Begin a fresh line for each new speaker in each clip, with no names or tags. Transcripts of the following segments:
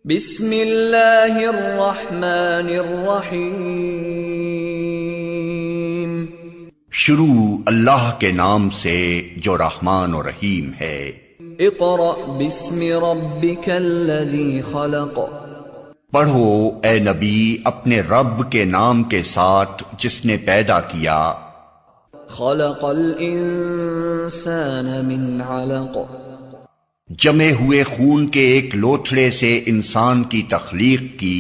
बिस्मिल्लाहिर्रहमानिर्रहीम।
शुरू अल्लाह के नाम से जो रहमान और रहीम है।
इक़रा बिस्मि रब्बिकल्लज़ी खलक़।
पढ़ो ए नबी अपने रब के नाम के साथ जिसने पैदा किया।
खलक़ल इंसान मिन अलक़।
जमे हुए खून के एक लोथड़े से इंसान की तख्लीक की।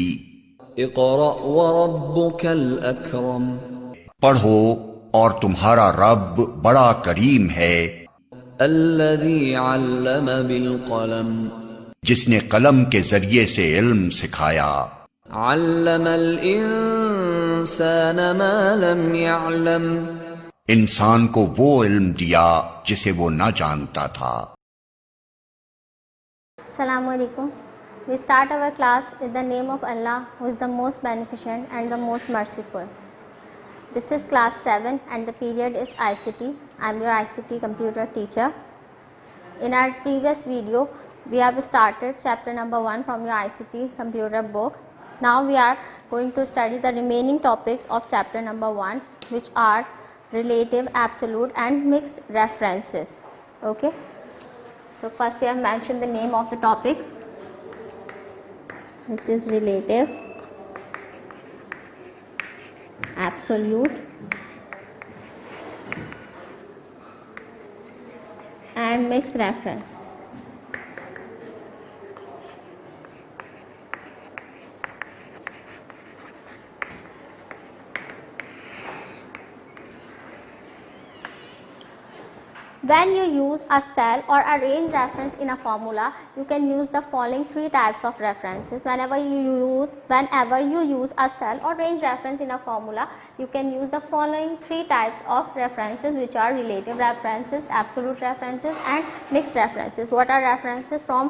इक़रा व रब्बुकल अकरम।
पढ़ो और तुम्हारा रब बड़ा करीम है।
अल्लज़ी अल्लम बिल क़लम।
जिसने कलम के जरिए से इल्म सिखाया।
अल्लमल इंसान मा लम यअलम।
इंसान को वो इल्म दिया जिसे वो न जानता था।
Assalamu alaikum. We start our class with the name of Allah, who is the most beneficent and the most merciful. This is class 7 and the period is ICT. I am your ICT computer teacher. In our previous video, we have started chapter number 1 from your ICT computer book. Now we are going to study the remaining topics of chapter number 1, which are relative, absolute and mixed references. Okay. So first we have mentioned the name of the topic, which is relative, absolute and mixed reference. When you use a cell or a range reference in a formula, you can use the following 3 types of references. Whenever you use a cell or range reference in a formula, you can use the following 3 types of references, which are relative references, absolute references and mixed references. What are references? From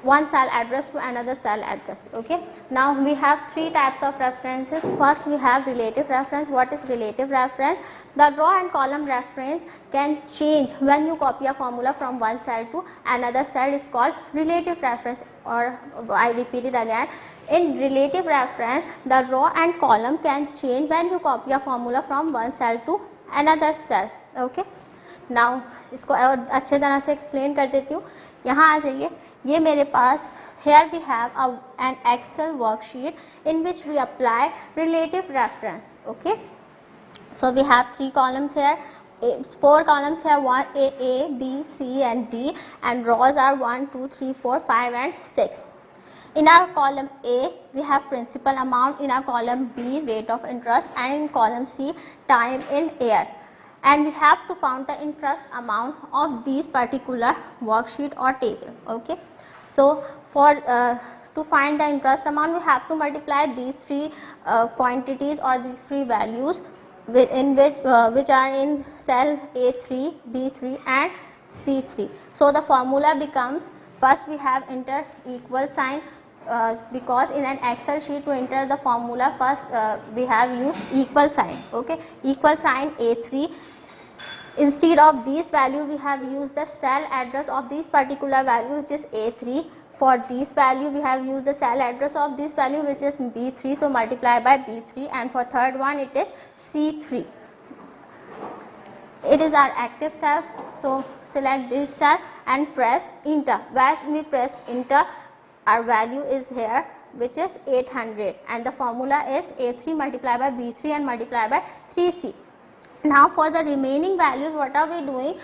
one cell address to another cell address. Okay. Now we have 3 types of references. First we have relative reference. What is relative reference? The row and column reference can change when you copy a formula from one cell to another cell is called relative reference, or I repeat it again. In relative reference, the row and column can change when you copy a formula from one cell to another cell. Okay. Now इसको और अच्छे तरह से explain कर देती हूँ. यहाँ आ जाइए. ये मेरे पास here we have an Excel worksheet in which we apply relative reference. Okay. So we have 3 columns here, 4 columns here, 1 A, B, C and D, and rows are 1, 2, 3, 4, 5 and 6. In our column A, we have principal amount, in our column B, rate of interest, and in column C, time in year. And we have to find the interest amount of these particular worksheet or table. Okay. So for to find the interest amount, we have to multiply these 3 quantities or these 3 values in which are in cell A3, B3 and C3. So the formula becomes, first we have enter equal sign, because in an Excel sheet to enter the formula first we have used equal sign. Okay, equal sign A3. Instead of this value we have used the cell address of this particular value, which is A3. For this value we have used the cell address of this value, which is B3, so multiply by B3, and for third one it is C3. It is our active cell, so select this cell and press enter. When we press enter, our value is here, which is 800, and the formula is A3 multiplied by B3 and multiplied by 3C. Now for the remaining values, what are we doing?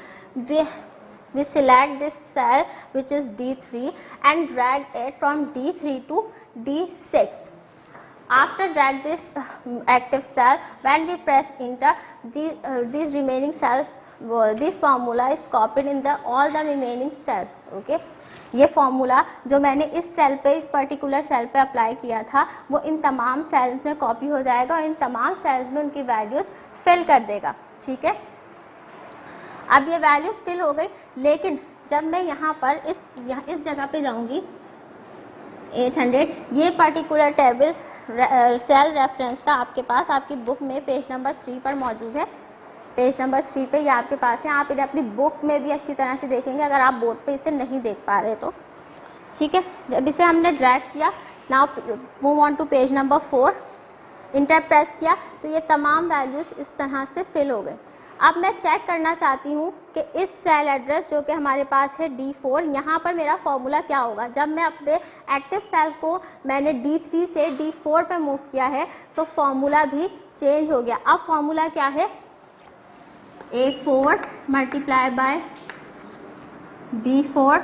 We select this cell, which is D3, and drag it from D3 to D6. After drag this active cell, when we press enter, these remaining cells, this formula is copied in all the remaining cells. Okay. ये formula जो मैंने इस cell पे, इस particular cell पे apply किया था, वो इन तमाम सेल्स में कॉपी हो जाएगा और इन तमाम सेल्स में उनकी वैल्यूज़ फिल कर देगा. ठीक है. अब ये वैल्यूज़ फिल हो गई, लेकिन जब मैं यहाँ पर इस जगह पे जाऊँगी 800, ये पर्टिकुलर टेबल सेल रेफरेंस का आपके पास आपकी बुक में पेज नंबर 3 पर मौजूद है. पेज नंबर 3 पे ये आपके पास है. आप इन्हें अपनी बुक में भी अच्छी तरह से देखेंगे अगर आप बोर्ड पे इसे नहीं देख पा रहे तो. ठीक है. जब इसे हमने ड्रैग किया, now move on to page number 4। Enter press किया तो ये तमाम वैल्यूज़ इस तरह से फिल हो गए। अब मैं चेक करना चाहती हूँ कि इस सेल एड्रेस जो कि हमारे पास है D4, यहाँ पर मेरा फॉर्मूला क्या होगा। जब मैं अपने एक्टिव सेल को मैंने D3 से D4 पे मूव किया है तो फॉर्मूला भी चेंज हो गया। अब फॉर्मूला क्या है, A4 multiply by B4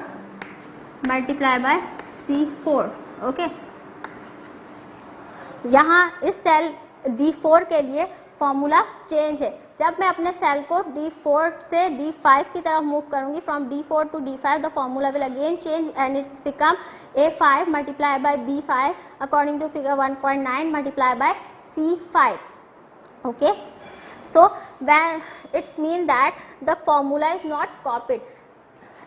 multiply by C4। Okay, यहाँ इस सेल D4 के लिए फॉर्मूला चेंज है। जब मैं अपने सेल को D4 से D5 की तरफ मूव करूँगी, from D4 to D5 the formula will again change and it's become A5 multiply by B5 according to figure 1.9 multiply by C5। Okay, so when it's mean that the formula is not copied,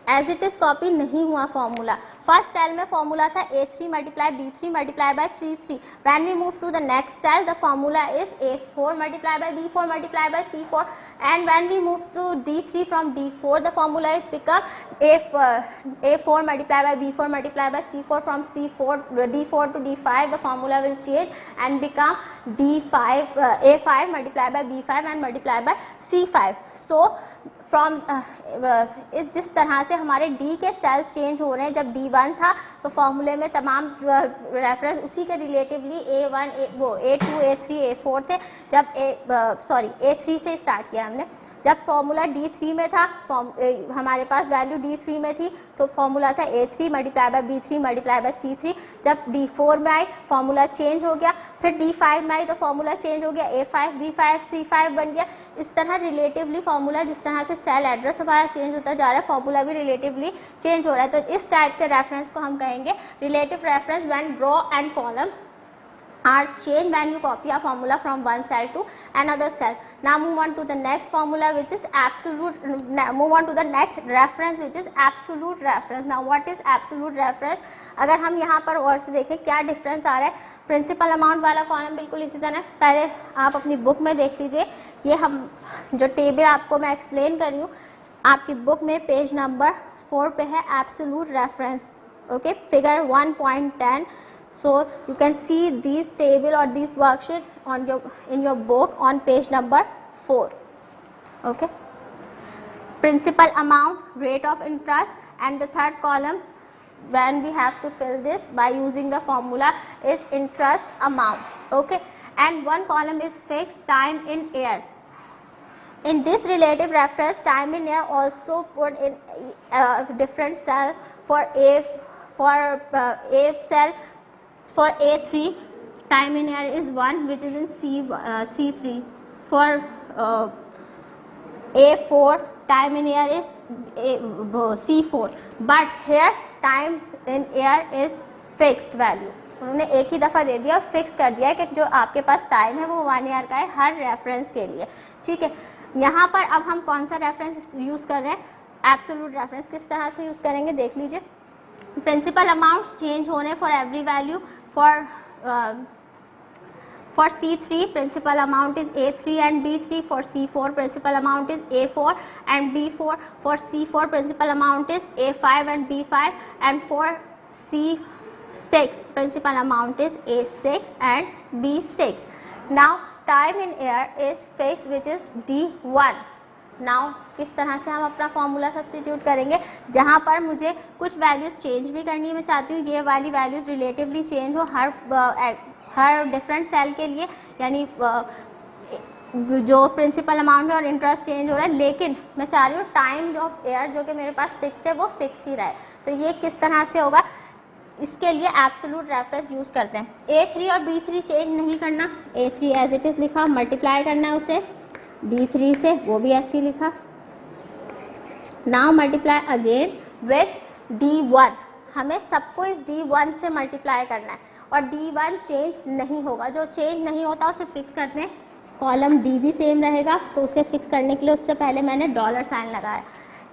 as it is copy नहीं हुआ formula. First cell में formula था A3 multiply B3 multiply by 3। When we move to the next cell the formula is A4 multiply by B4 multiply by C4 and when we move to D3 from D4 the formula is become A4 multiply by B4 multiply by C4 from D4 to D5 the formula will change and become A5 multiply by B5 and multiply by C5। So from जिस तरह से हमारे D के sales change हो रहे हैं, जब D1 था तो फॉर्मूले में तमाम रेफरेंस उसी के रिलेटिवली A2 A3 A4 थे। जब A3 से स्टार्ट किया हमने। जब फॉर्मूला D3 में था, हमारे पास वैल्यू D3 में थी तो फॉर्मूला था A3 multiply by B3 multiply bye C3। जब D4 में आई फॉर्मूला चेंज हो गया, फिर D5 में आई तो फॉर्मूला चेंज हो गया, A5 B5 C5 बन गया। इस तरह रिलेटिवली फॉर्मूला, जिस तरह से सेल एड्रेस हमारा चेंज होता जा रहा है, फॉर्मूला भी रिलेटिवली चेंज हो रहा है। तो इस टाइप के रेफरेंस को हम कहेंगे relative reference when row and column are changed when you copy a formula from one cell to another cell. Now move on to the next formula which is absolute, move on to the next reference which is absolute reference. Now what is absolute reference? अगर हम यहाँ पर और से देखें क्या difference आ रहा है, प्रिंसिपल अमाउंट वाला कॉलम बिल्कुल इसी तरह। पहले आप अपनी बुक में देख लीजिए, ये हम जो टेबल आपको मैं एक्सप्लेन कर रही हूँ आपकी बुक में पेज नंबर 4 पे है absolute reference. Okay, figure 1.10। So you can see this table or this worksheet on in your book on page number 4. Okay, principal amount, rate of interest, and the third column when we have to fill this by using the formula is interest amount. Okay, and one column is fixed, time in air. In this relative reference, time in air also put in a different cell for A cell. For A3, time in air is 1 which is in C3. For A4, time in air is C4. But here time in air is fixed value. उन्होंने एक ही दफ़ा दे दिया और fix कर दिया है कि जो आपके पास टाइम है वो 1 ईयर का है हर रेफरेंस के लिए। ठीक है, यहाँ पर अब हम कौन सा रेफरेंस यूज़ कर रहे हैं, एब्सोल्यूट रेफरेंस। किस तरह से यूज़ करेंगे देख लीजिए। प्रिंसिपल अमाउंट चेंज होने for every value. For C3 principal amount is A3 and B3. For C4 principal amount is A4 and B4. For C4 principal amount is A5 and B5, and for C6 principal amount is A6 and B6. Now time in air is fixed which is D1. Now किस तरह से हम अपना formula substitute करेंगे, जहाँ पर मुझे कुछ वैल्यूज़ चेंज भी करनी है। मैं चाहती हूँ ये वाली वैल्यूज़ रिलेटिवली चेंज हो हर डिफरेंट सेल के लिए, यानी जो प्रिंसिपल अमाउंट है और इंटरेस्ट चेंज हो रहा है, लेकिन मैं चाह रही हूँ टाइम ऑफ एयर जो कि मेरे पास फिक्स्ड है वो फिक्स ही रहे। तो ये किस तरह से होगा, इसके लिए एब्सोल्यूट रेफरेंस यूज़ करते हैं। A3 और B3 चेंज नहीं करना, A3 एज इट इज़ लिखा, मल्टीप्लाई करना है उसे D3 से, वो भी ऐसे ही लिखा। Now multiply again with D1, हमें सबको इस D1 से मल्टीप्लाई करना है और D1 चेंज नहीं होगा। जो चेंज नहीं होता उसे फिक्स करते हैं। कॉलम D भी सेम रहेगा, तो उसे फिक्स करने के लिए उससे पहले मैंने डॉलर साइन लगाया।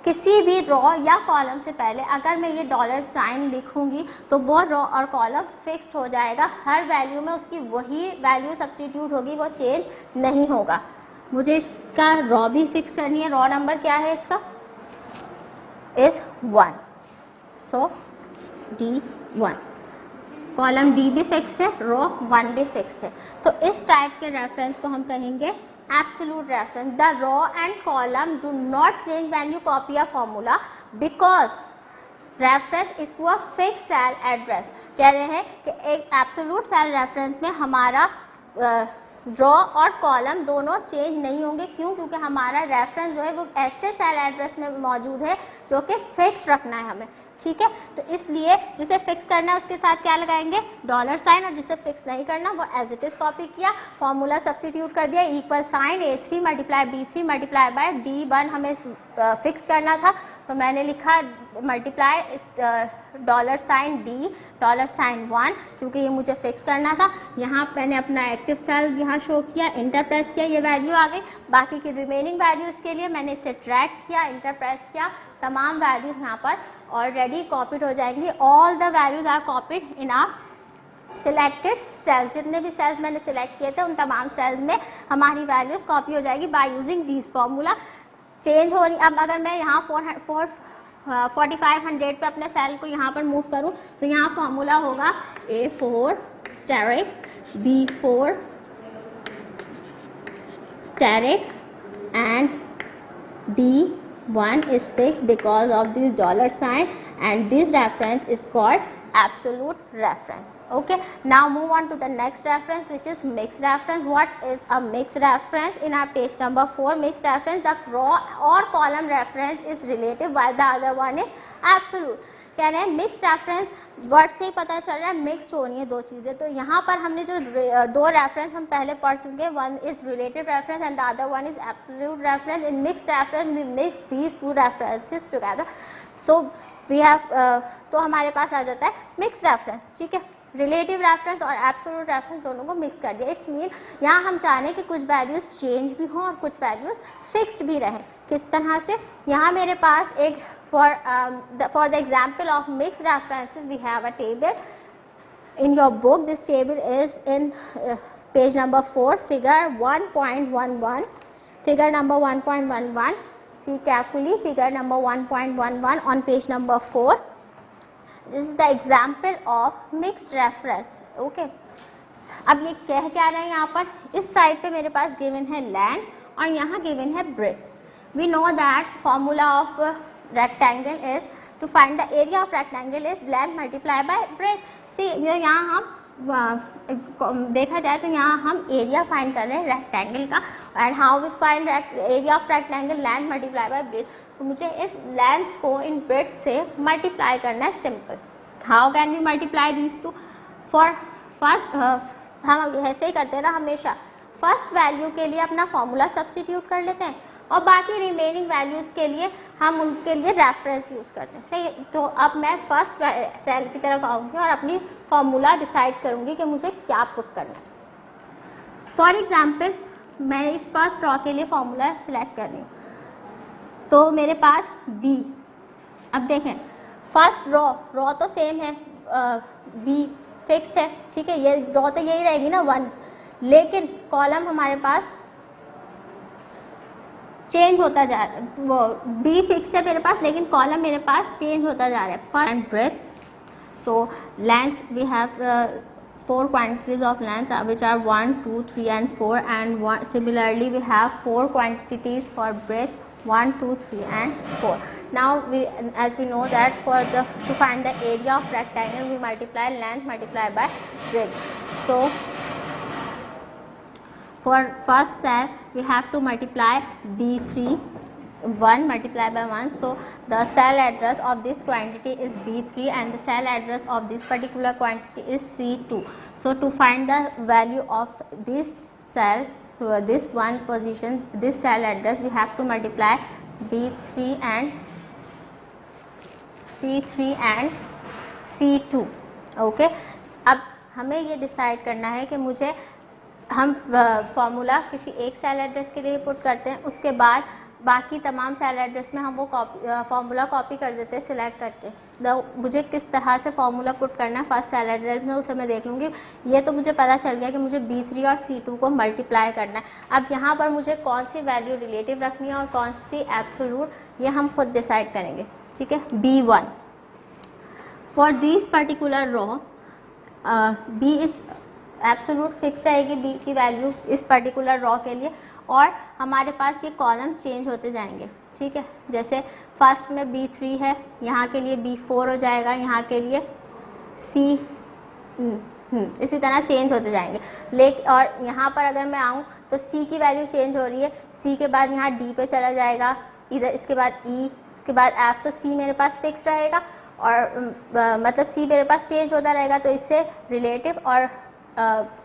किसी भी रो या कॉलम से पहले अगर मैं ये डॉलर साइन लिखूंगी तो वो रो और कॉलम फिक्स्ड हो जाएगा, हर वैल्यू में उसकी वही वैल्यू सब्स्टिट्यूट होगी, वो चेंज नहीं होगा। मुझे इसका रॉ भी फिक्स करनी है। रॉ नंबर क्या है इसका, is 1, so D1। Column D भी फिक्स्ड है, रो 1 भी फिक्स्ड है। तो इस टाइप के रेफरेंस को हम कहेंगे absolute reference. The row and column do not change when you copy a formula because reference is to a fix cell address. कह रहे हैं कि एक एब्सोल्यूट सेल रेफरेंस में हमारा रो और कॉलम दोनों चेंज नहीं होंगे। क्यों? क्योंकि हमारा रेफरेंस जो है वो ऐसे सेल एड्रेस में मौजूद है जो कि फिक्स रखना है हमें, ठीक है। तो इसलिए जिसे फिक्स करना है उसके साथ क्या लगाएंगे? डॉलर साइन, और जिसे फिक्स नहीं करना वो एज इट इज कॉपी किया, फॉर्मूला सब्सटीट्यूट कर दिया, equal sign A3 multiply B3 multiply by D1 हमें फिक्स करना था, तो मैंने लिखा multiply dollar sign D dollar sign 1, क्योंकि ये मुझे फिक्स करना था। यहाँ मैंने अपना एक्टिव सेल यहाँ शो किया, इंटर प्रेस किया, ये वैल्यू आ गई। बाकी की रिमेनिंग वैल्यूज़ के लिए मैंने इसे ट्रैक किया, इंटर प्रेस किया, तमाम वैल्यूज़ यहाँ पर ऑलरेडी कॉपीड हो जाएंगी। All the values are copied in a selected cells. जितने भी सेल्स मैंने सिलेक्ट किए थे उन तमाम सेल्स में हमारी वैल्यूज कॉपी हो जाएगी by using this formula. Change हो रही, अब अगर मैं यहाँ 4500 पे अपने सेल को यहाँ पर मूव करूँ तो यहाँ फॉर्मूला होगा A4 asterisk, B4 asterisk and D1 is fixed because of this dollar sign, and this reference is called absolute reference. Okay, now move on to the next reference, which is mixed reference. What is a mixed reference? In our page number 4, mixed reference, the row or column reference is relative while the other one is absolute. कह रहे हैं mixed reference, word से ही पता चल रहा है mixed होनी है दो चीज़ें। तो यहाँ पर हमने जो दो रेफरेंस हम पहले पढ़ चुके हैं, one is relative reference and the other one is absolute reference. In mixed reference we mix these two references together, so we have, तो हमारे पास आ जाता है मिक्स्ड रेफरेंस, ठीक है। रिलेटिव रेफरेंस और एब्सोल्यूट रेफरेंस दोनों को मिक्स कर दिया। इट्स मीन यहाँ हम चाह रहे हैं कि कुछ वैल्यूज़ चेंज भी हों और कुछ वैल्यूज़ फिक्स्ड भी रहें। किस तरह से? यहाँ मेरे पास एक for the example of mixed references we have a table in your book. This table is in page number 4, figure 1.11, figure number 1.11. See carefully, figure number 1.11 on page number 4. This is the example of mixed reference. Okay, अब ये कह क्या रहे हैं यहाँ पर? इस side पे मेरे पास गिवन है लेंथ और यहाँ गिवन है breath. We know that formula of rectangle is to find the area of rectangle is length multiplied by breadth. See, यहाँ हम देखा जाए तो यहाँ हम एरिया फाइंड कर रहे हैं रेक्टेंगल का, and how we find area of rectangle? Length multiply by breadth. तो मुझे इस लेंथ को इन ब्रेथ से मल्टीप्लाई करना है, simple. How can we multiply these two? For first हम ऐसे ही करते हैं ना हमेशा, फर्स्ट वैल्यू के लिए अपना फॉर्मूला सब्सटीट्यूट कर लेते हैं और बाकी रिमेनिंग वैल्यूज़ के लिए हम उनके लिए रेफरेंस यूज़ करते हैं, सही। तो अब मैं फर्स्ट सेल की तरफ आऊँगी और अपनी फॉर्मूला डिसाइड करूँगी कि मुझे क्या पुट करना है। फॉर एग्जांपल मैं इस फर्स्ट रॉ के लिए फॉर्मूला सिलेक्ट कर रही हूँ, तो मेरे पास B। अब देखें फर्स्ट रॉ तो सेम है, B फिक्स्ड है, ठीक है, ये रॉ तो यही रहेगी ना 1, लेकिन कॉलम हमारे पास चेंज होता जा रहा है। वो B फिक्स है मेरे पास, लेकिन कॉलम मेरे पास चेंज होता जा रहा है। First and breadth, so length we have 4 quantities of length which are 1, 2, 3 and 4, and similarly we have 4 quantities for breadth, 1, 2, 3 and 4. Now as we know that to find the area of rectangle we multiply length multiplied by breadth. So for first cell we have to multiply B3, 1 multiplied by 1, so the cell address of this quantity is B3 and the cell address of this particular quantity is C2. So to find the value of this cell, so this one position, this cell address, we have to multiply B3 and C2. Okay, अब हमें ये decide करना है कि मुझे, हम formula किसी एक सेल एड्रेस के लिए पुट करते हैं, उसके बाद बाकी तमाम सेल एड्रेस में हम वो फॉर्मूला कॉपी कर देते हैं सिलेक्ट करके। मुझे किस तरह से फॉर्मूला पुट करना है फर्स्ट सेल एड्रेस में उसे मैं देख लूँगी। ये तो मुझे पता चल गया कि मुझे B3 और C2 को मल्टीप्लाई करना है। अब यहाँ पर मुझे कौन सी वैल्यू रिलेटिव रखनी है और कौन सी एब्सोल्यूट, ये हम खुद डिसाइड करेंगे, ठीक है। B1 for this particular row B is absolute fix रहेगी, बी की वैल्यू इस पर्टिकुलर रॉ के लिए, और हमारे पास ये कॉलम्स चेंज होते जाएंगे, ठीक है। जैसे फर्स्ट में B3 है, यहाँ के लिए B4 हो जाएगा, यहाँ के लिए C, इसी तरह चेंज होते जाएंगे। और यहाँ पर अगर मैं आऊँ तो C की वैल्यू चेंज हो रही है, C के बाद यहाँ D पे चला जाएगा, इधर इसके बाद E, इसके बाद F, तो C मेरे पास फिक्स रहेगा और मतलब C मेरे पास चेंज होता रहेगा। तो इससे रिलेटिव और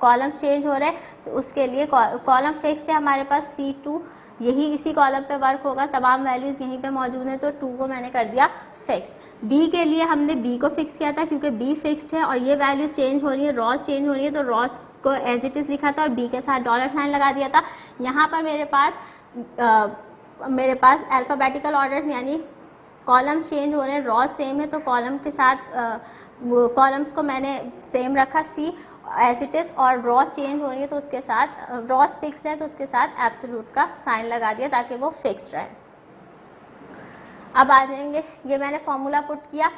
कॉलम्स चेंज हो रहे हैं, तो उसके लिए कॉलम फिक्स्ड है हमारे पास C2, यही इसी कॉलम पे वर्क होगा, तमाम वैल्यूज़ यहीं पे मौजूद हैं, तो 2 को मैंने कर दिया फिक्स। बी के लिए हमने बी को फिक्स किया था क्योंकि बी फिक्स्ड है और ये वैल्यूज चेंज हो रही है, रॉस चेंज हो रही है, तो रॉस को एज इट इज़ लिखा था और बी के साथ डॉलर साइन लगा दिया था। यहाँ पर मेरे पास अल्फ़ाबेटिकल ऑर्डर्स यानी कॉलम्स चेंज हो रहे हैं, रॉस सेम है, तो कॉलम के साथ कॉलम्स को मैंने सेम रखा सी एज इट इज़, और रॉस चेंज हो रही है तो उसके साथ रॉस फिक्स्ड है तो उसके साथ एब्सोल्यूट का साइन लगा दिया ताकि वो फिक्स्ड रहे। अब आ जाएंगे, ये मैंने फॉर्मूला पुट किया,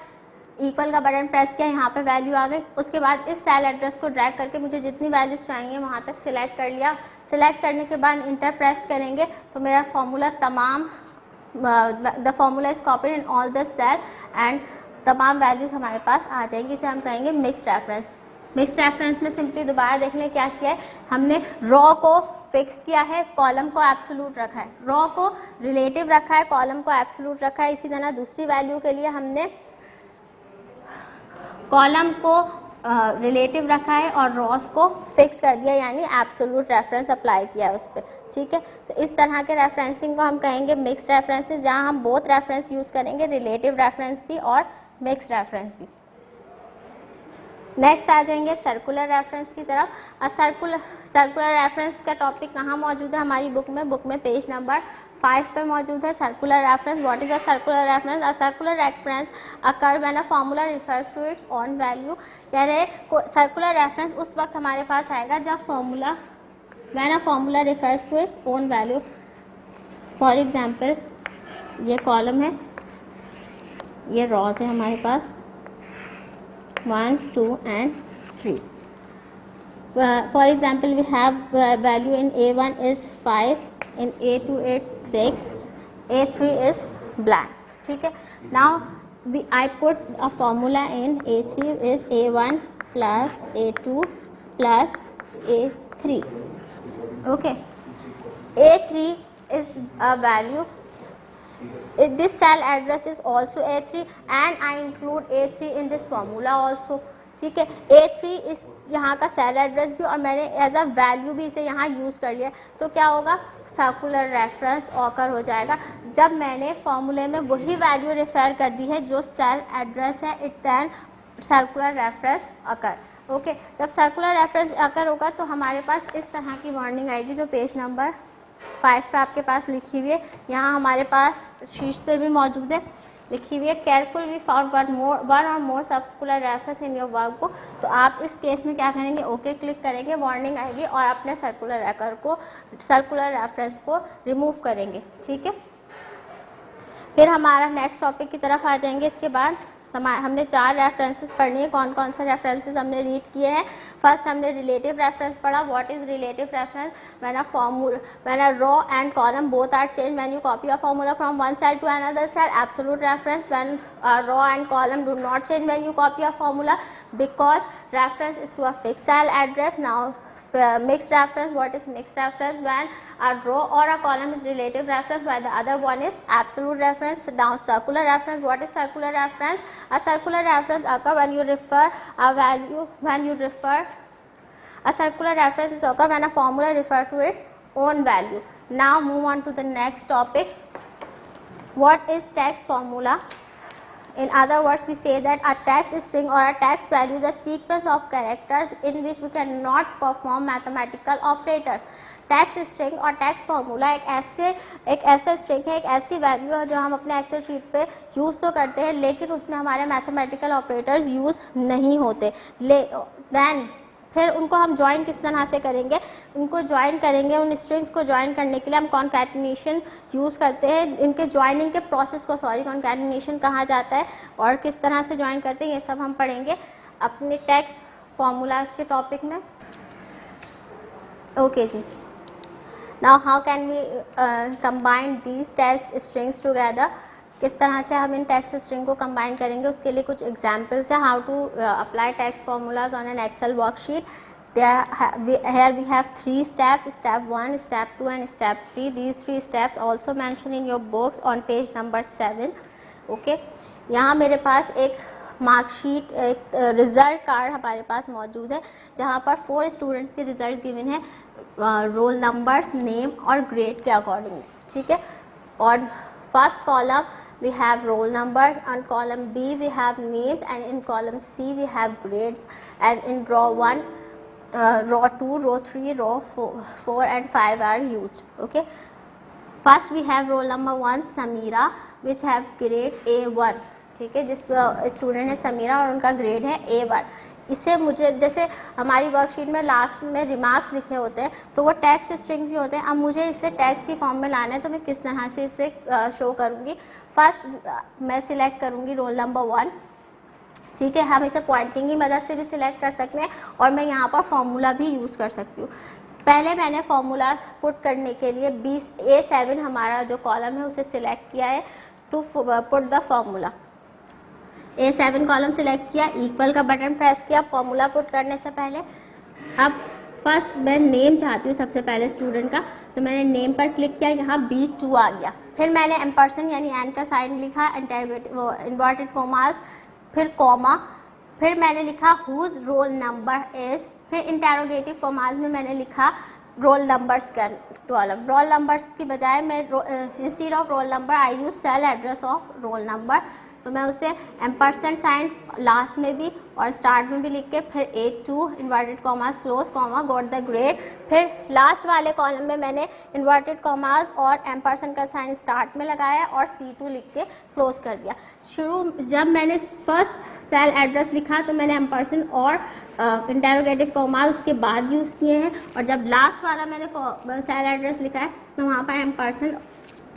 इक्वल का बटन प्रेस किया, यहाँ पे वैल्यू आ गई। उसके बाद इस सेल एड्रेस को ड्रैग करके मुझे जितनी वैल्यूज़ चाहिए वहाँ तक सिलेक्ट कर लिया। सिलेक्ट करने के बाद इंटर प्रेस करेंगे तो मेरा फॉर्मूला तमाम the formula is copied in all the cell and तमाम वैल्यूज़ हमारे पास आ जाएंगी। इसे हम कहेंगे मिक्स्ड रेफरेंस। मिक्स्ड रेफरेंस में सिंपली दोबारा देख लें क्या किया है, हमने रॉ को फिक्स किया है, कॉलम को एब्सोल्यूट रखा है, रॉ को रिलेटिव रखा है, कॉलम को एब्सोल्यूट रखा है। इसी तरह दूसरी वैल्यू के लिए हमने कॉलम को रिलेटिव रखा है और रॉस को फिक्स कर दिया यानी एब्सोल्यूट रेफरेंस अप्लाई किया है उस पर, ठीक है। तो इस तरह के रेफरेंसिंग को हम कहेंगे मिक्स्ड रेफरेंसेस, जहाँ हम बोथ रेफरेंस यूज़ करेंगे, रिलेटिव रेफरेंस भी और मिक्स्ड रेफरेंस भी। नेक्स्ट आ जाएंगे सर्कुलर रेफरेंस की तरफ। सर्कुलर रेफरेंस का टॉपिक कहाँ मौजूद है हमारी बुक में पेज नंबर 5 पे मौजूद है। Circular reference, what is a circular reference? A circular reference occur when a formula refers to its own value. कह रहे सर्कुलर रेफरेंस उस वक्त हमारे पास आएगा जब when a formula refers to its own value. For example ये column है, ये रॉज है हमारे पास 1, 2 and 3. For example, we have value in A1 is 5, in A2 it's 6, A3 is blank. ठीक है. Now I put a formula in A3 is A1 plus A2 plus A3. Okay. A3 is a value. This cell address is also A3 and I include A3 in this formula also. ठीक है, A3 इस यहाँ का cell address भी और मैंने as a value भी इसे यहाँ यूज़ कर लिया, तो क्या होगा सर्कुलर रेफरेंस ऑकर हो जाएगा जब मैंने फॉर्मूले में वही वैल्यू रेफर कर दी है जो सेल एड्रेस है, it then circular reference occur. Okay, जब सर्कुलर रेफरेंस ऑकर होगा तो हमारे पास इस तरह की वार्निंग आएगी जो पेज नंबर 5 पे आपके पास लिखी हुई है, यहाँ हमारे पास शीट्स पे भी मौजूद है, लिखी हुई है careful we found one or more circular reference in your workbook. तो आप इस केस में क्या करेंगे, ओके क्लिक करेंगे, वार्निंग आएगी और अपने सर्कुलर रेफरेंस को रिमूव करेंगे। ठीक है, फिर हमारा नेक्स्ट टॉपिक की तरफ आ जाएंगे। इसके बाद हमने 4 रेफरेंसेस पढ़नी है। कौन कौन से रेफरेंसेस हमने रीड किए हैं? फर्स्ट हमने रिलेटिव रेफरेंस पढ़ा। What is relative reference? When a row and column both are change when you copy a formula from one cell to another cell. Absolute reference when a row and column do not change when you copy a formula because reference is to a fixed cell address. Now mixed reference, what is mixed reference? When a row or a column is relative reference while the other one is absolute reference. Now circular reference, what is circular reference? A circular reference occur when you refer a value, a circular reference is occur when a formula refer to its own value. Now move on to the next topic. What is text formula? In other words, we say that a text string or a text value is a sequence of characters in which we cannot perform mathematical operators. Text string और text formula एक ऐसा string है, एक ऐसी value है जो हम अपने एक्सेल शीट पे यूज़ तो करते हैं लेकिन उसमें हमारे मैथमेटिकल ऑपरेटर्स यूज़ नहीं होते। देन फिर उनको हम ज्वाइन किस तरह से करेंगे? उनको ज्वाइन करेंगे, उन स्ट्रिंग्स को ज्वाइन करने के लिए हम कॉन्कैटिनेशन यूज़ करते हैं। इनके ज्वाइनिंग के प्रोसेस को कॉन्कैटिनेशन कहा जाता है और किस तरह से ज्वाइन करते हैं ये सब हम पढ़ेंगे अपने टेक्स्ट फॉर्मूलाज के टॉपिक में। ओके जी, now how can we combine these text strings together, किस तरह से हम इन टेक्स्ट स्ट्रिंग को कंबाइन करेंगे, उसके लिए कुछ एग्जांपल्स है। How to apply text formulas on an Excel worksheet. Here we have 3 steps, step 1, step 2 and step 3. These 3 steps also mentioned in your books on page number 7. Okay, यहाँ मेरे पास एक marksheet, एक result card हमारे पास मौजूद है जहाँ पर 4 students के रिज़ल्ट गिवन है रोल नंबर्स, नेम और ग्रेड के अकॉर्डिंग, ठीक है। और first column we have roll numbers, on column B we have names, and in column C we have grades, and in row 1, row 2, row 3, row 4 and 5 are used. Okay, first we have roll number 1 Samira which have grade A1, ठीक है, जिस student है समीरा और उनका grade है A1। इससे मुझे, जैसे हमारी वर्कशीट में लास्ट में रिमार्क्स लिखे होते हैं तो वो टेक्स्ट स्ट्रिंग्स ही होते हैं। अब मुझे इसे टेक्स्ट की फॉर्म में लाना है तो मैं किस तरह से इसे शो करूँगी। फर्स्ट मैं सिलेक्ट करूँगी रोल नंबर 1, ठीक है। हम इसे पॉइंटिंग की मदद से भी सिलेक्ट कर सकते हैं और मैं यहाँ पर फॉर्मूला भी यूज़ कर सकती हूँ। पहले मैंने फॉर्मूला पुट करने के लिए A7 हमारा जो कॉलम है उसे सिलेक्ट किया है to put the formula. A7 column select किया, इक्वल का बटन प्रेस किया फॉर्मूला पुट करने से पहले। अब फर्स्ट मैं नेम चाहती हूँ सबसे पहले स्टूडेंट का, तो मैंने नेम पर क्लिक किया, यहाँ B2 आ गया। फिर मैंने एम्परसेंड यानी एंड का साइन लिखा, इन्वर्टेड कोमास, फिर कॉमा, फिर मैंने लिखा हुज रोल नंबर इज, फिर इंटेरोगेटिव कोमास में मैंने लिखा रोल नंबर्स का कॉलम। रोल नंबर्स की बजाय मैं instead of roll number I use cell address of roll number, तो मैं उसे एम्परसेंड साइन लास्ट में भी और स्टार्ट में भी लिख के फिर A2 inverted commas close comma got the grade, फिर लास्ट वाले कॉलम में मैंने इन्वर्टेड कॉमास और एम्परसेंड का साइन स्टार्ट में लगाया और C2 लिख के क्लोज कर दिया। जब मैंने फर्स्ट सेल एड्रेस लिखा तो मैंने एम्परसेंड और इंटेरोगेटिव कॉमास उसके बाद यूज़ किए हैं, और जब लास्ट वाला मैंने सेल एड्रेस लिखा है तो वहाँ पर एम्परसेंड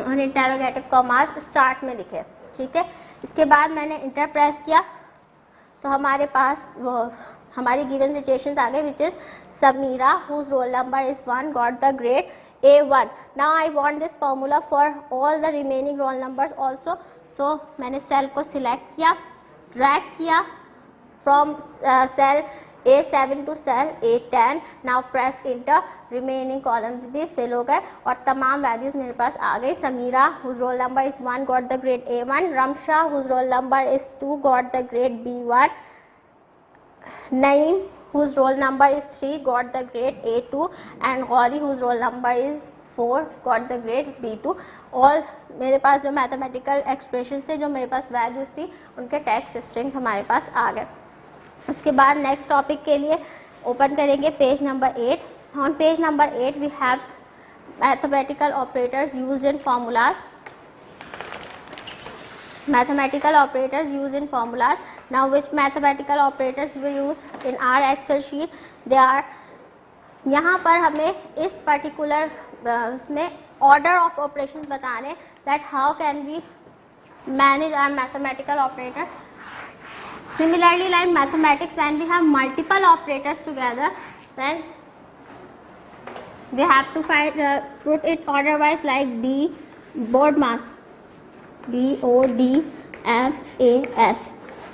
और इंटेरोगेटिव कॉमास स्टार्ट में लिखे, ठीक है। इसके बाद मैंने इंटर प्रेस किया तो हमारे पास वो हमारी गिवन सिचुएशन आ गई, which is Samira whose roll number is 1 got the grade A1। Now I want this formula for all the remaining roll numbers also. So मैंने सेल को सिलेक्ट किया, ड्रैग किया from cell A7 to cell A10। Now press enter, remaining columns भी fill हो गए और तमाम values मेरे पास आ गई। Samira whose roll number is 1 got the grade A1, Ramsha whose roll number is 2 got the grade B1, Naeem whose roll number is 3 got the grade A2 and Gauri whose roll number is 4 got the grade B2। और मेरे पास जो mathematical expression थे, जो मेरे पास values थी, उनके text strings हमारे पास आ गए। उसके बाद नेक्स्ट टॉपिक के लिए ओपन करेंगे page number 8। On page number 8 we have mathematical operators used in formulas. Mathematical operators used in formulas. Now which mathematical operators we use in our Excel sheet? They are, यहाँ पर हमें इस particular उसमें order of operations बताने, that how can we manage our mathematical operator. Similarly, like mathematics, when we have multiple operators together, then we have to find put it order wise, like B, board mass, BODMAS,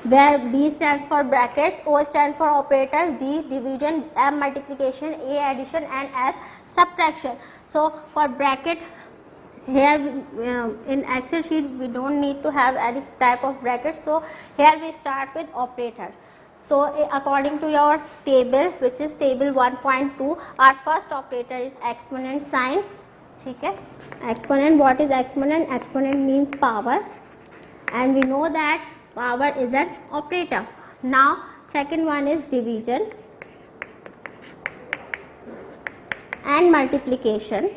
where B stands for brackets, O stands for operators, D division, M multiplication, A addition and S subtraction. So for bracket, here in Excel sheet we don't need to have any type of brackets, so here we start with operator. So according to your table, which is table 1.2, our first operator is exponent sign, ठीक है। Exponent, what is exponent? Exponent means power, and we know that power is an operator. Now second one is division and multiplication.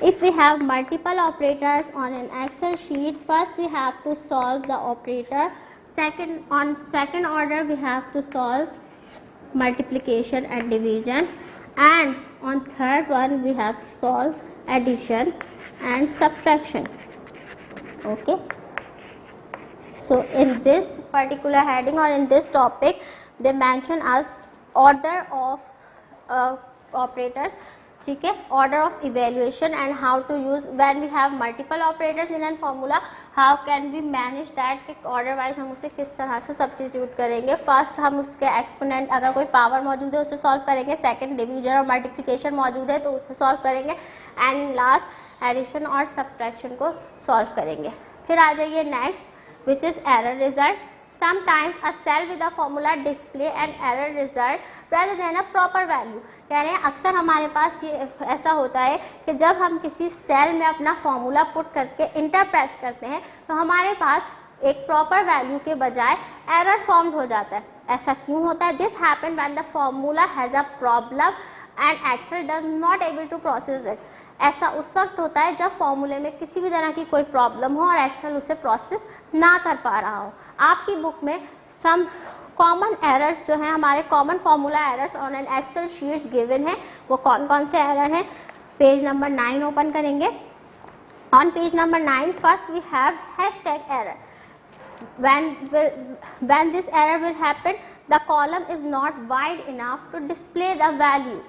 If we have multiple operators on an Excel sheet, first we have to solve the operator. On second order we have to solve multiplication and division, and on third one we have to solve addition and subtraction. Okay. So in this particular heading or in this topic, they mention us order of operators, ठीक है, order of evaluation and how to use when we have multiple operators in an formula, how can we manage that, order wise हम उसे किस तरह से substitute करेंगे। First हम उसके एक्सपोनेंट, अगर कोई पावर मौजूद है उसे सॉल्व करेंगे, सेकंड डिवीजन और मल्टीप्लिकेशन मौजूद है तो उसे सॉल्व करेंगे, एंड इन लास्ट एडिशन और सब्ट्रैक्शन को सॉल्व करेंगे। फिर आ जाइए next which is error result. Sometimes a cell with a formula display an error result rather than a proper value। कह रहे हैं अक्सर हमारे पास ये ऐसा होता है कि जब हम किसी सेल में अपना फॉर्मूला पुट करके इंटर प्रेस करते हैं तो हमारे पास एक प्रॉपर वैल्यू के बजाय एरर फॉर्म हो जाता है। ऐसा क्यों होता है? This happen when the formula has a problem and Excel does not able to process it. ऐसा उस वक्त होता है जब फॉर्मूले में किसी भी तरह की कोई प्रॉब्लम हो और एक्सेल उसे प्रोसेस ना कर पा रहा हो। आपकी बुक में सम कॉमन एरर्स जो हैं, हमारे common formula errors on an Excel sheets given है, वो कौन कौन से एरर हैं? पेज नंबर 9 ओपन करेंगे। On page number 9 first we have hashtag error. when this error will happen, the column is not wide enough to display the value।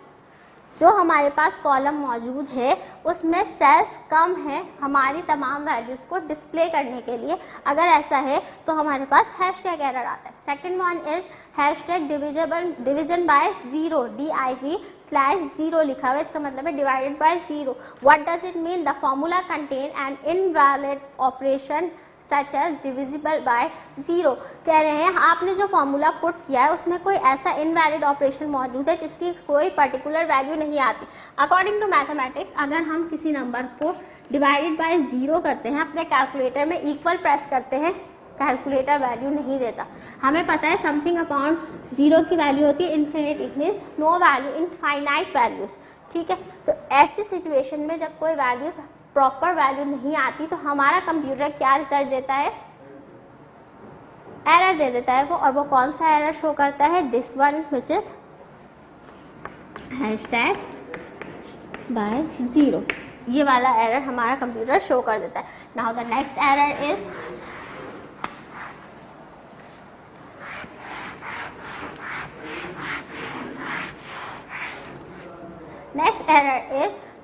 जो हमारे पास column मौजूद है उसमें सेल्स कम हैं हमारी तमाम वैल्यूज़ को डिस्प्ले करने के लिए। अगर ऐसा है तो हमारे पास हैशटैग एरर आता है। Second one is hashtag division by zero, DIV/0 लिखा हुआ है, इसका मतलब है divided by zero. What does it mean? The formula contain an invalid operation such as divisible by zero. कह रहे हैं आपने जो फॉर्मूला पुट किया है उसमें कोई ऐसा इनवैलिड ऑपरेशन मौजूद है जिसकी कोई पर्टिकुलर वैल्यू नहीं आती। अकॉर्डिंग टू मैथमेटिक्स, अगर हम किसी नंबर को डिवाइडेड बाय ज़ीरो करते हैं, अपने कैलकुलेटर में इक्वल प्रेस करते हैं, कैलकुलेटर वैल्यू नहीं देता। हमें पता है समथिंग अपॉन ज़ीरो की वैल्यू होती है infinite, it means no value in finite values, ठीक है। तो ऐसी सिचुएशन में जब कोई वैल्यूज़ प्रॉपर वैल्यू नहीं आती तो हमारा कंप्यूटर क्या रिजल्ट देता है? एरर दे देता है वो। और वो कौन सा एरर शो करता है? This one which is hashtag by zero. ये वाला एरर हमारा कंप्यूटर शो कर देता है। Now the next error is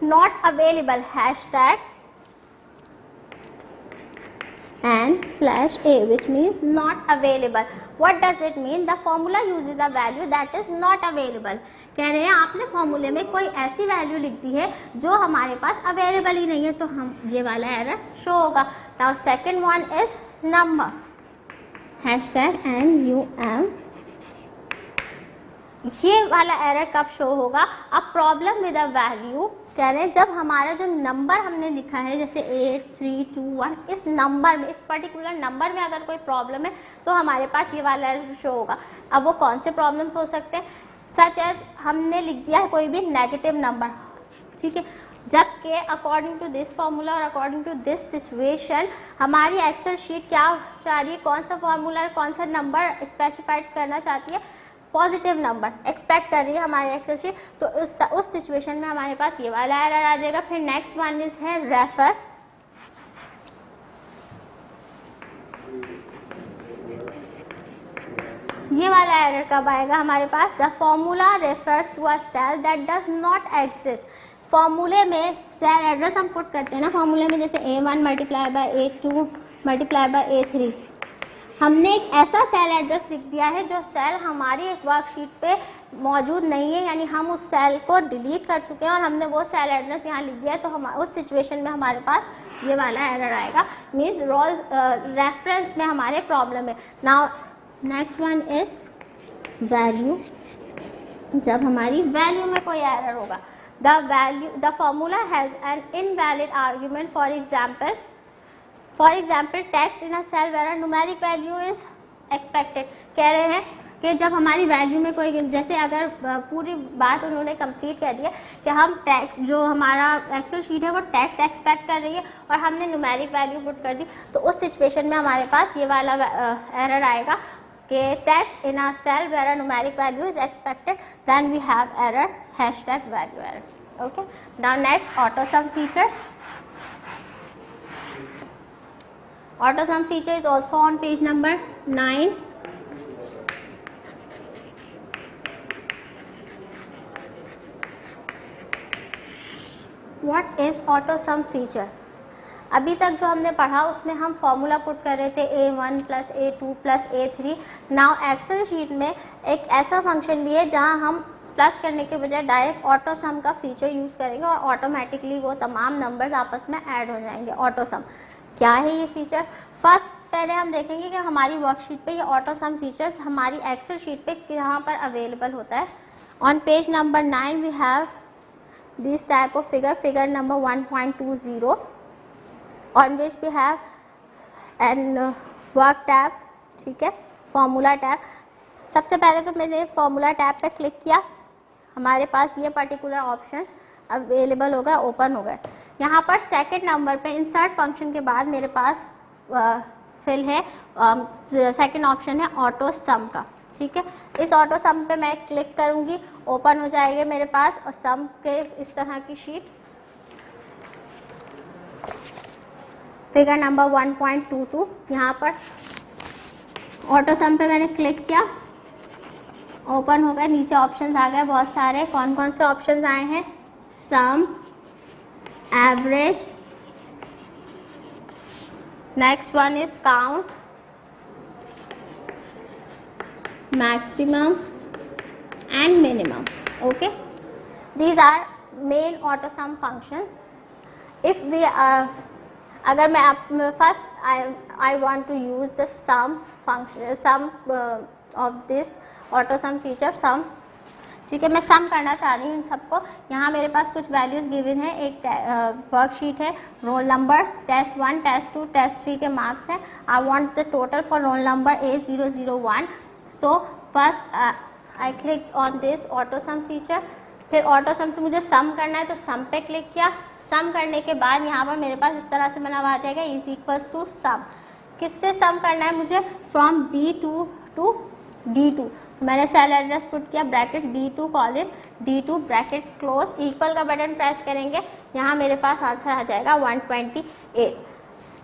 not available, hashtag and/a, which means not available। what does it mean? The formula uses a value that is not available। कह रहे हैं आपने फॉर्मूले में कोई ऐसी वैल्यू लिख दी है जो हमारे पास अवेलेबल ही नहीं है, तो हम ये वाला एरर शो होगा। Now second one is number, hashtag NUM। ये वाला एरर कब शो होगा? A problem with a value. कह रहे हैं जब हमारा जो नंबर हमने लिखा है जैसे 8 3 2 1, इस नंबर में, इस पर्टिकुलर नंबर में अगर कोई प्रॉब्लम है तो हमारे पास ये वाला एरर शो होगा। अब वो कौन से प्रॉब्लम्स हो सकते हैं? सच एज हमने लिख दिया है कोई भी नेगेटिव नंबर, ठीक है, जबकि अकॉर्डिंग टू दिस फॉर्मूला और अकॉर्डिंग टू दिस सिचुएशन हमारी एक्सेल शीट क्या चाह रही है, कौन सा फॉर्मूला, कौन सा नंबर स्पेसिफाइड करना चाहती है? पॉजिटिव नंबर एक्सपेक्ट कर रही है हमारी एक्सेल शीट। तो उस सिचुएशन में हमारे पास ये वाला एरर आ जाएगा। फिर नेक्स्ट वन इज है रेफर। ये वाला एरर कब आएगा हमारे पास? The formula refers to a cell that does not exist. फॉर्मूले में सेल एड्रेस हम पुट करते हैं ना फॉर्मूले में, जैसे A1 multiply by A2 multiply by A3। हमने एक ऐसा सेल एड्रेस लिख दिया है जो सेल हमारी एक वर्कशीट पे मौजूद नहीं है, यानी हम उस सेल को डिलीट कर चुके हैं और हमने वो सेल एड्रेस यहाँ लिख दिया है। तो हम उस सिचुएशन में हमारे पास ये वाला एरर आएगा, मीन्स रोल रेफरेंस में हमारे प्रॉब्लम है। Now next one is value. जब हमारी वैल्यू में कोई एरर होगा, the formula has an invalid argument, for example text in a cell where a numeric value is expected. कह रहे हैं कि जब हमारी वैल्यू में कोई, जैसे अगर पूरी बात उन्होंने कंप्लीट कर दिया कि हम टेक्स्ट, जो हमारा एक्सेल शीट है वो टेक्स्ट एक्सपेक्ट कर रही है और हमने न्यूमेरिक वैल्यू पुट कर दी, तो उस सिचुएशन में हमारे पास ये वाला एरर आएगा कि text in a cell where a numeric value is expected, then we have error hashtag value error. Okay, now next auto sum features. Auto sum feature is also on page number 9. What is auto sum feature? अभी तक जो हमने पढ़ा उसमें हम formula put कर रहे थे a1 plus a2 plus a3। Now Excel sheet में एक ऐसा फंक्शन भी है जहां हम प्लस करने के बजाय डायरेक्ट ऑटो सम का फीचर यूज़ करेंगे और ऑटोमेटिकली वो तमाम नंबर्स आपस में ऐड हो जाएंगे। ऑटो सम क्या है ये फीचर? फर्स्ट पहले हम देखेंगे कि हमारी वर्कशीट पे ये ऑटो सम फीचर्स हमारी एक्सेल शीट पे कहाँ पर अवेलेबल होता है। On page number 9 we have this type of figure number 1.20 on which we have an work tab, ठीक है, फॉर्मूला टैब। सबसे पहले तो मैंने फॉर्मूला टैब पे क्लिक किया, हमारे पास ये पर्टिकुलर ऑप्शन अवेलेबल हो गया, ओपन हो गए। यहाँ पर सेकंड नंबर पे इंसर्ट फंक्शन के बाद मेरे पास फिल है, सेकंड ऑप्शन है ऑटो सम का, ठीक है। इस ऑटो सम पे मैं क्लिक करूँगी, ओपन हो जाएगा मेरे पास और सम के इस तरह की शीट। फिगर नंबर 1.22 यहाँ पर ऑटो सम पे मैंने क्लिक किया, ओपन हो गया। नीचे ऑप्शंस आ गए बहुत सारे। कौन कौन से ऑप्शंस आए हैं? Sum, average, next one is count, maximum and minimum. Okay, these are main auto sum functions. If we अगर मैं आप first I want to use the sum function, sum of this auto sum feature sum, ठीक है। मैं सम करना चाह रही हूँ इन सबको। यहाँ मेरे पास कुछ वैल्यूज गिवन है, एक वर्कशीट है, roll numbers, test 1, test 2, test 3 के मार्क्स हैं। I want the total for roll number A001। So first I click on this auto sum feature. फिर ऑटो सम से मुझे सम करना है तो सम पे क्लिक किया। सम करने के बाद यहाँ पर मेरे पास इस तरह से बना हुआ आ जाएगा इज इक्वल्स टू सम। किससे सम करना है मुझे? From B2 to D2। मैंने सेल एड्रेस पुट किया, bracket B2 colon D2 bracket close, equal का बटन प्रेस करेंगे, यहाँ मेरे पास आंसर आ जाएगा 128।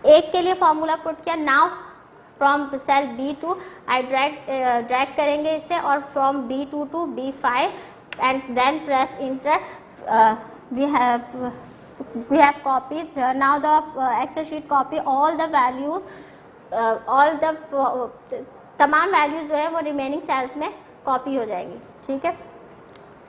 एक के लिए फॉर्मूला पुट किया। Now from cell B2 I drag करेंगे इसे और from B2 to B5 and then press enter. we have copied now the excel sheet copy all the values, all the तमाम वैल्यूज जो है वो रिमेनिंग सेल्स में copy हो जाएंगी, ठीक है।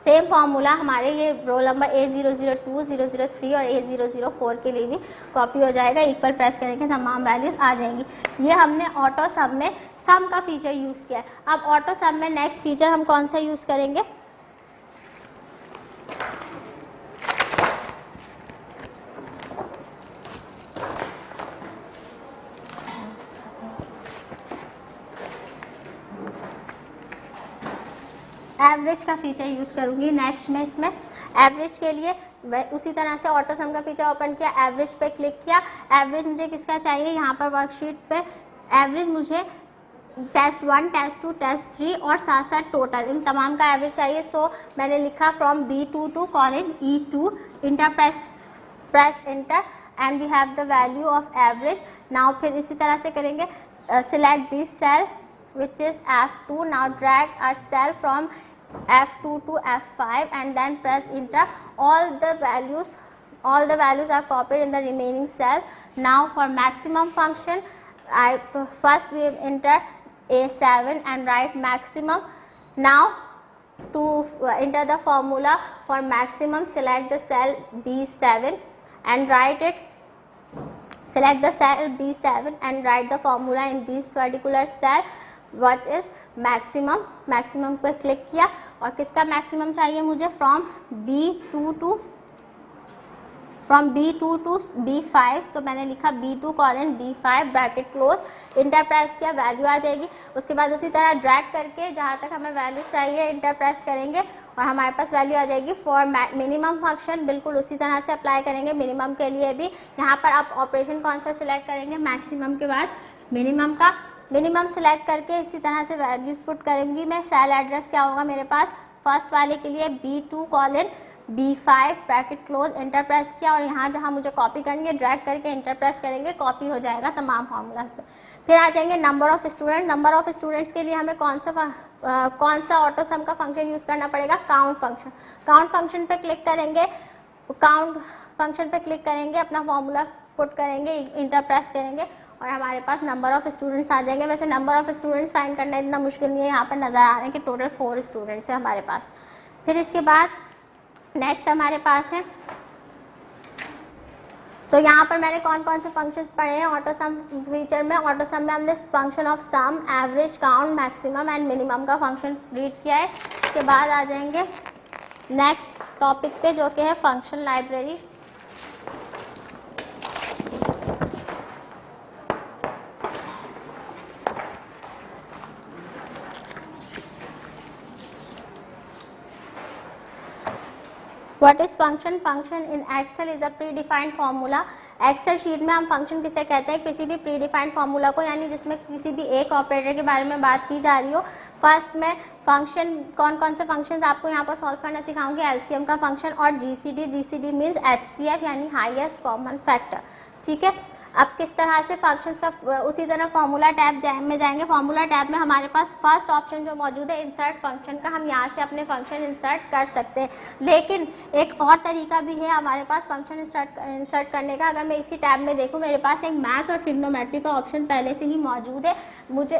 सेम फार्मूला हमारे ये रोल नंबर A002, 003 और A004 के लिए भी कॉपी हो जाएगा। इक्वल प्रेस करेंगे, तमाम वैल्यूज आ जाएंगी। ये हमने ऑटो सम में सम का फीचर यूज़ किया है। अब ऑटो सम में नेक्स्ट फीचर हम कौन सा यूज़ करेंगे? एवरेज का फीचर यूज़ करूँगी नेक्स्ट में। इसमें एवरेज के लिए उसी तरह से ऑटो सम का फीचर ओपन किया, एवरेज पे क्लिक किया। एवरेज मुझे किसका चाहिए? यहाँ पर वर्कशीट पे एवरेज मुझे टेस्ट 1, टेस्ट 2, टेस्ट 3 और साथ साथ टोटल इन तमाम का एवरेज चाहिए। सो मैंने लिखा from B2 to colon E2, enter press enter and we have the value of average. Now फिर इसी तरह से करेंगे, select this cell which is F2. now drag our cell from F2 to F5 and then press enter. all the values are copied in the remaining cell. Now for maximum function, first we enter A7 and write maximum. Now to enter the formula for maximum, select the cell B7 and write it. Select the cell B7 and write the formula in this particular cell. What is maximum? Maximum पर click किया और किसका maximum चाहिए मुझे? From B2 to B5। सो मैंने लिखा B2 colon B5 bracket close, inter press किया, value आ जाएगी। उसके बाद उसी तरह ड्रैग करके जहाँ तक हमें वैल्यू चाहिए इंटर प्रेस करेंगे और हमारे पास वैल्यू आ जाएगी। फॉर मिनिमम फंक्शन बिल्कुल उसी तरह से अप्लाई करेंगे। मिनिमम के लिए भी यहाँ पर आप ऑपरेशन कौन सा सिलेक्ट करेंगे? मैक्सिमम के बाद मिनिमम का। मिनिमम सेलेक्ट करके इसी तरह से वैल्यूज पुट करूँगी मैं। सेल एड्रेस क्या होगा मेरे पास? फर्स्ट वाले के लिए B2 colon B5 bracket close, inter press किया और यहाँ जहाँ मुझे कॉपी करनी है ड्रैग करके इंटर प्रेस करेंगे, कॉपी हो जाएगा तमाम फार्मूलाज पे। फिर आ जाएंगे number of student. Number of students के लिए हमें कौन सा ऑटो सम का फंक्शन यूज़ करना पड़ेगा? Count function. काउंट फंक्शन पे क्लिक करेंगे, काउंट फंक्शन पे क्लिक करेंगे, अपना फॉर्मूला पुट करेंगे, इंटर प्रेस करेंगे और हमारे पास नंबर ऑफ स्टूडेंट्स आ जाएंगे। वैसे नंबर ऑफ स्टूडेंट्स फाइंड करना इतना मुश्किल नहीं है, यहाँ पर नज़र आ रहे हैं कि टोटल 4 स्टूडेंट्स है हमारे पास। फिर इसके बाद नेक्स्ट हमारे पास है, तो यहाँ पर मैंने कौन कौन से फंक्शंस पढ़े हैं ऑटो सम फीचर में। ऑटो सम में हमने function of sum, average, count, maximum and minimum का फंक्शन रीड किया है। इसके बाद आ जाएंगे नेक्स्ट टॉपिक पे जो कि है function library. What is function? Function in Excel is a predefined formula. Excel sheet में हम फंक्शन किसे कहते हैं? किसी भी प्रीडिफाइंड फार्मूला को, यानी जिसमें किसी भी एक ऑपरेटर के बारे में बात की जा रही हो। फर्स्ट में फंक्शन, कौन कौन से फंक्शंस आपको यहाँ पर सॉल्व करना सिखाऊंगी। एलसीएम का फंक्शन और जीसीडी। जीसीडी मीन्स एचसीएफ यानी हाईएस्ट कॉमन फैक्टर। ठीक है, अब किस तरह से फंक्शंस का, उसी तरह फार्मूला टैब में जाएंगे। फार्मूला टैब में हमारे पास फर्स्ट ऑप्शन जो मौजूद है इंसर्ट फंक्शन का, हम यहाँ से अपने फंक्शन इंसर्ट कर सकते हैं। लेकिन एक और तरीका भी है हमारे पास फंक्शन इंसर्ट करने का। अगर मैं इसी टैब में देखूँ, मेरे पास एक मैथ्स और ट्रिग्नोमेट्री का ऑप्शन पहले से ही मौजूद है।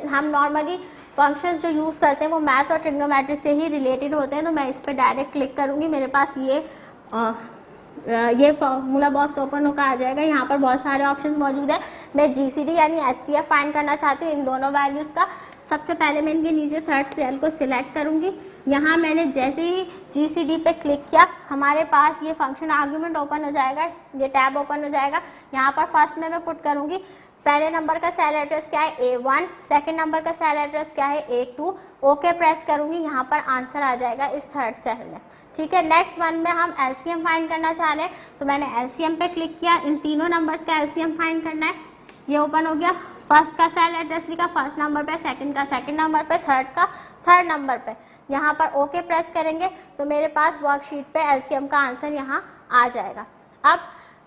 हम नॉर्मली फंक्शंस जो यूज़ करते हैं वो मैथ्स और ट्रिग्नोमेट्री से ही रिलेटेड होते हैं। तो मैं इस पर डायरेक्ट क्लिक करूँगी, मेरे पास ये फॉर्मूला बॉक्स ओपन होकर आ जाएगा। यहाँ पर बहुत सारे ऑप्शंस मौजूद है। मैं जीसीडी यानी एचसीएफ फाइंड करना चाहती हूँ इन दोनों वैल्यूज़ का। सबसे पहले मैं इनके नीचे थर्ड सेल को सिलेक्ट करूँगी। यहाँ मैंने जैसे ही जीसीडी पे क्लिक किया, हमारे पास ये फंक्शन आर्ग्यूमेंट ओपन हो जाएगा, ये टैब ओपन हो जाएगा। यहाँ पर फर्स्ट में मैं पुट करूँगी पहले नंबर का सेल एड्रेस क्या है A1, सेकेंड नंबर का सेल एड्रेस क्या है A2। ओके प्रेस करूँगी, यहाँ पर आंसर आ जाएगा इस थर्ड सेल में। ठीक है, नेक्स्ट वन में हम एलसीएम फाइंड करना चाह रहे हैं, तो मैंने एलसीएम पे क्लिक किया। इन तीनों नंबर्स का एलसीएम फाइंड करना है, ये ओपन हो गया। फर्स्ट का सेल एड्रेस लिखा फर्स्ट नंबर पे, सेकंड का सेकंड नंबर पे, थर्ड का थर्ड नंबर पे। यहाँ पर ओके प्रेस करेंगे तो मेरे पास वर्कशीट पे एलसीएम का आंसर यहाँ आ जाएगा। अब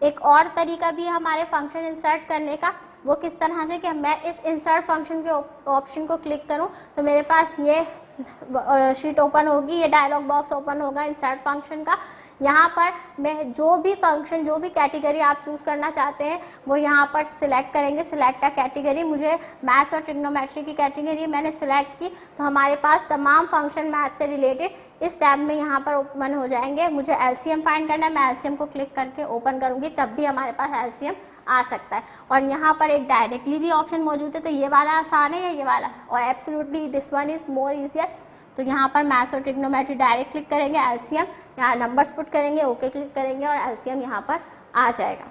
एक और तरीका भी है हमारे फंक्शन इंसर्ट करने का, वो किस तरह से कि मैं इस इंसर्ट फंक्शन के ऑप्शन को क्लिक करूँ तो मेरे पास ये शीट ओपन होगी, ये डायलॉग बॉक्स ओपन होगा इंसर्ट फंक्शन का। यहाँ पर मैं जो भी फंक्शन, जो भी कैटेगरी आप चूज़ करना चाहते हैं वो यहाँ पर सिलेक्ट करेंगे। सिलेक्ट अ कैटेगरी, मुझे मैथ्स और ट्रिग्नोमेट्री की कैटेगरी मैंने सिलेक्ट की, तो हमारे पास तमाम फंक्शन मैथ्स से रिलेटेड इस टैब में यहाँ पर ओपन हो जाएंगे। मुझे एलसीएम फाइंड करना है, मैं एलसीएम को क्लिक करके ओपन करूँगी, तब भी हमारे पास एलसीएम आ सकता है। और यहाँ पर एक डायरेक्टली भी ऑप्शन मौजूद है, तो ये वाला आसान है या ये वाला, और absolutely this one is more easier. तो यहाँ पर मैथ्स और ट्रिग्नोमेट्री डायरेक्ट क्लिक करेंगे, एलसीएम यहाँ नंबर्स पुट करेंगे, ओके क्लिक करेंगे और एलसीएम यहाँ पर आ जाएगा।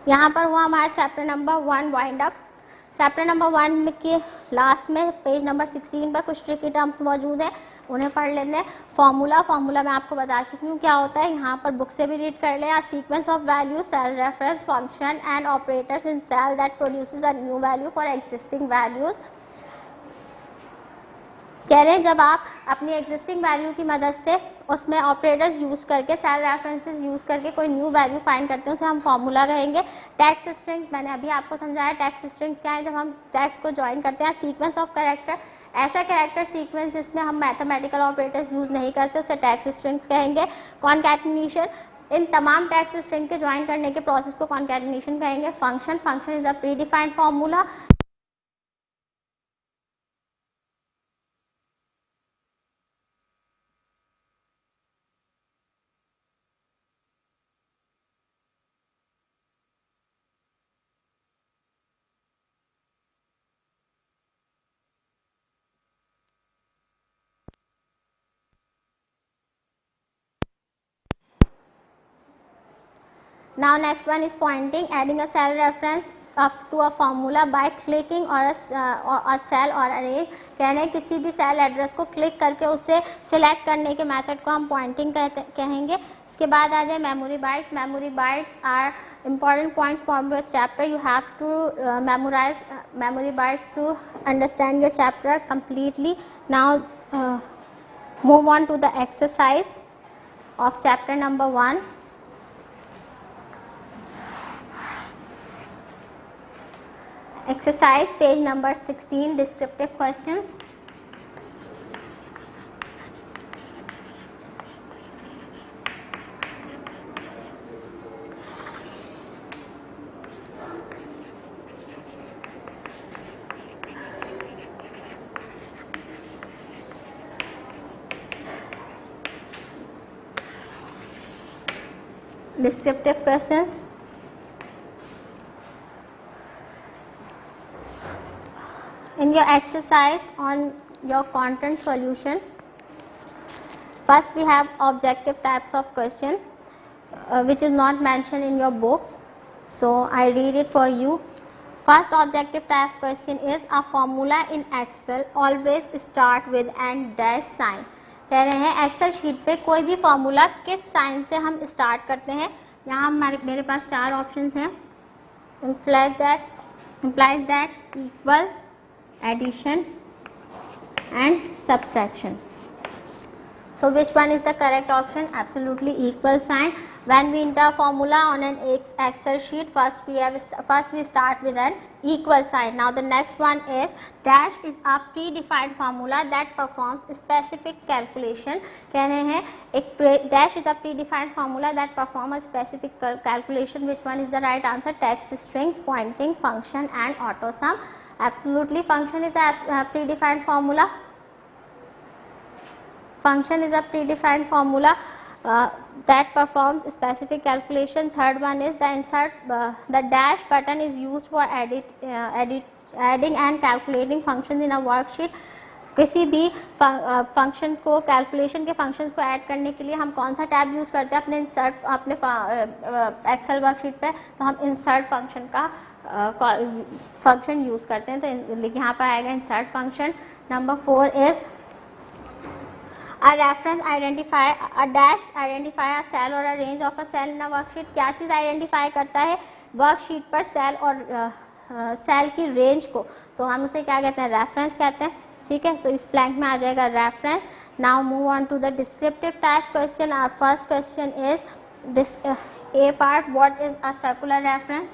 यहाँ पर हुआ हमारा chapter number 1 wind up. Chapter number 1 के लास्ट में पेज नंबर 16 पर कुछ ट्रिकी टर्म्स मौजूद हैं, उन्हें पढ़ लेते हैं। फार्मूला मैं आपको बता चुकी हूँ क्या होता है, यहाँ पर बुक से भी रीड कर लें। Sequence of value, cell reference function and operators in cell that produces a new value for existing values. कह रहे हैं जब आप अपनी एग्जिस्टिंग वैल्यू की मदद से उसमें ऑपरेटर्स यूज़ करके, सेल रेफरेंसेस यूज़ करके कोई न्यू वैल्यू फाइंड करते हैं, उसे हम फार्मूला कहेंगे। टेक्स्ट स्ट्रिंग्स मैंने अभी आपको समझाया, टेक्स्ट स्ट्रिंग्स क्या है, जब हम टेक्स्ट को ज्वाइन करते हैं। सीक्वेंस ऑफ कैरेक्टर, ऐसा कैरेक्टर सीक्वेंस जिसमें हम मैथमेटिकल ऑपरेटर्स यूज़ नहीं करते, उसे टेक्स्ट स्ट्रिंग्स कहेंगे। कॉन्कैटिनेशन, इन तमाम टेक्स्ट स्ट्रिंग के ज्वाइन करने के प्रोसेस को कॉन्कैटिनेशन कहेंगे। Function is a pre defined formula. Now next one is pointing, adding a cell reference up to a formula by clicking or a cell or array। कह रहे हैं किसी भी सेल एड्रेस को क्लिक करके उसे सिलेक्ट करने के मेथड को हम पॉइंटिंग कहेंगे। इसके बाद आ जाए memory bytes. Memory bytes are important points from your chapter. You have to memorize memory bytes to understand your chapter completely. Now move on to the exercise of chapter number 1. Exercise page number 16, descriptive questions. descriptive questions. In your exercise on your content solution, first we have objective types of question which is not mentioned in your books, so I read it for you. First objective type question is a formula in Excel always start with and dash sign. कह रहे हैं Excel sheet पे कोई भी formula किस sign से हम start करते हैं. यहाँ मेरे पास 4 ऑप्शंस हैं. implies that equal, addition and subtraction. So which one is the correct option? Absolutely equal sign. When we enter formula on an Excel sheet, first we start with an equal sign. Now the next one is dash is a predefined formula that performs specific calculation. कह रहे हैं एक dash is a predefined formula that performs a specific calculation. Which one is the right answer? Text strings, pointing, function and auto sum. Absolutely, function is a predefined formula. Function is a predefined formula that performs specific calculation. Third one is the dash button is used for adding and calculating functions in a worksheet. किसी भी function को calculation के functions को add करने के लिए हम कौन सा टैब यूज़ करते हैं अपने एक्सेल वर्कशीट पे? तो हम इंसर्ट फंक्शन का फंक्शन यूज़ करते हैं. तो यहाँ पर आएगा insert function. Number 4 is a reference identify a dash identify a cell or a range of a cell in a worksheet. क्या चीज़ आइडेंटिफाई करता है वर्कशीट पर सेल और सेल की रेंज को? तो हम उसे क्या कहते हैं? रेफरेंस कहते हैं. ठीक है, तो इस ब्लैंक में आ जाएगा reference. Now move on to the descriptive type question. Our first question is this A part. What is a circular reference?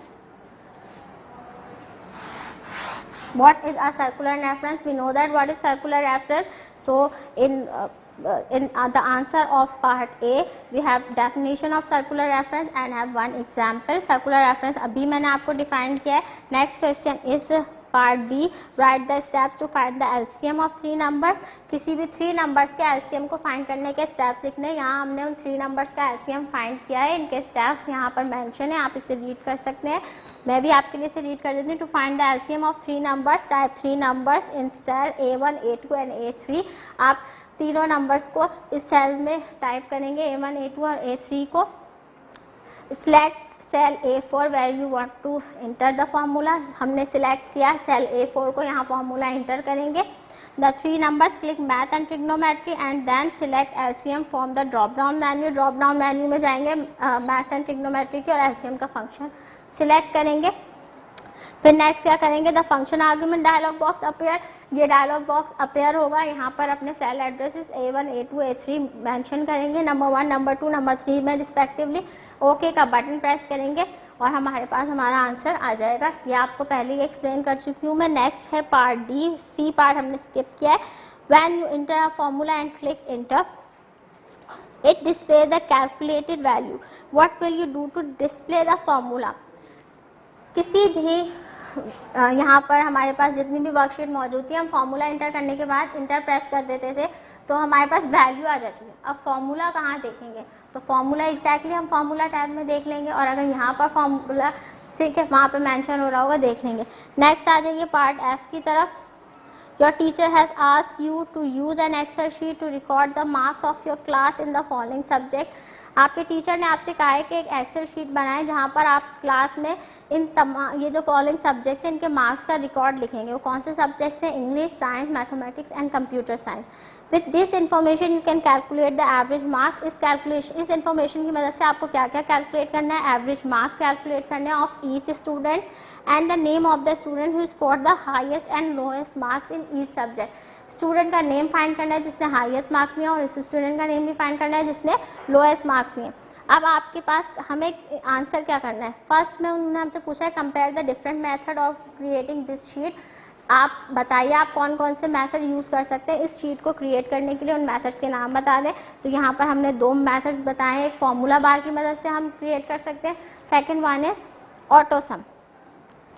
What is a circular reference? We know that what is circular reference. So in the answer of part A, we have definition of circular reference and have one example. Circular reference अभी मैंने आपको define किया है. Next question is part B. Write the steps to find the LCM of 3 numbers. किसी भी 3 numbers के LCM को find करने के steps लिखने. यहाँ हमने उन 3 numbers का LCM find किया है. इनके steps यहाँ पर mention है, आप इसे read कर सकते हैं. मैं भी आपके लिए इसे रीड कर देती हूँ. To find the LCM of 3 numbers, type 3 numbers in cell A1, A2 and A3. आप तीनों नंबर्स को इस सेल में टाइप करेंगे, A1, A2 और A3 को. Select cell A4 where you want to enter the formula. हमने सिलेक्ट किया सेल A4 को, यहाँ फार्मूला इंटर करेंगे. The 3 numbers, click math and trigonometry and then select LCM from the drop down menu. Drop down menu में जाएंगे, math and trigonometry की और LCM का फंक्शन सिलेक्ट करेंगे. फिर नेक्स्ट क्या करेंगे? The function argument dialog box appear. ये डायलॉग बॉक्स अपेयर होगा. यहाँ पर अपने cell addresses A1, A2, A3 mention करेंगे, नंबर 1, नंबर 2, नंबर 3 में रिस्पेक्टिवली. ओके का बटन प्रेस करेंगे और हमारे पास हमारा आंसर आ जाएगा. ये आपको पहले ही एक्सप्लेन कर चुकी हूँ मैं. नेक्स्ट है पार्ट डी. सी पार्ट हमने स्किप किया है. When you inter a formula and click inter, it display the calculated value. What will you do to display the formula? किसी भी यहाँ पर हमारे पास जितनी भी वर्कशीट मौजूद थी, हम फॉर्मूला इंटर करने के बाद इंटर प्रेस कर देते थे तो हमारे पास वैल्यू आ जाती है. अब फॉर्मूला कहाँ देखेंगे? तो फॉर्मूला एग्जैक्टली हम फॉर्मूला टैब में देख लेंगे, और अगर यहाँ पर फॉर्मूला ठीक है वहाँ पे मेंशन हो रहा होगा देख लेंगे. नेक्स्ट आ जाइए पार्ट एफ की तरफ. Your teacher has asked you to use an Excel sheet to record the marks of your class in the following subject. आपके टीचर ने आपसे कहा है कि एक एक्सेल शीट बनाएं जहाँ पर आप क्लास में इन तमाम ये जो फॉलोइंग सब्जेक्ट्स हैं इनके मार्क्स का रिकॉर्ड लिखेंगे. वो कौन से सब्जेक्ट्स हैं? English, science, mathematics and computer science. With this information you can calculate the average marks. इस इन्फॉर्मेशन की मदद से आपको क्या क्या कैलकुलेट करना है? एवरेज मार्क्स कैलकुलेट करने of each student and the name of the student who scored the highest and lowest marks in each subject. Student का नेम फाइंड करना है जिसने हाईएस्ट मार्क्स लिए और इस स्टूडेंट का नेम भी फाइंड करना है जिसने लोएस्ट मार्क्स लिए. अब आपके पास हमें आंसर क्या करना है? फर्स्ट में उन्होंने हमसे पूछा है compare the different method of creating this sheet. आप बताइए आप कौन कौन से मेथड यूज़ कर सकते हैं इस शीट को क्रिएट करने के लिए. उन मेथड्स के नाम बता दें. तो यहाँ पर हमने 2 मेथड्स बताए हैं. एक फॉर्मूला बार की मदद से हम क्रिएट कर सकते हैं. सेकेंड वन इज ऑटो सम.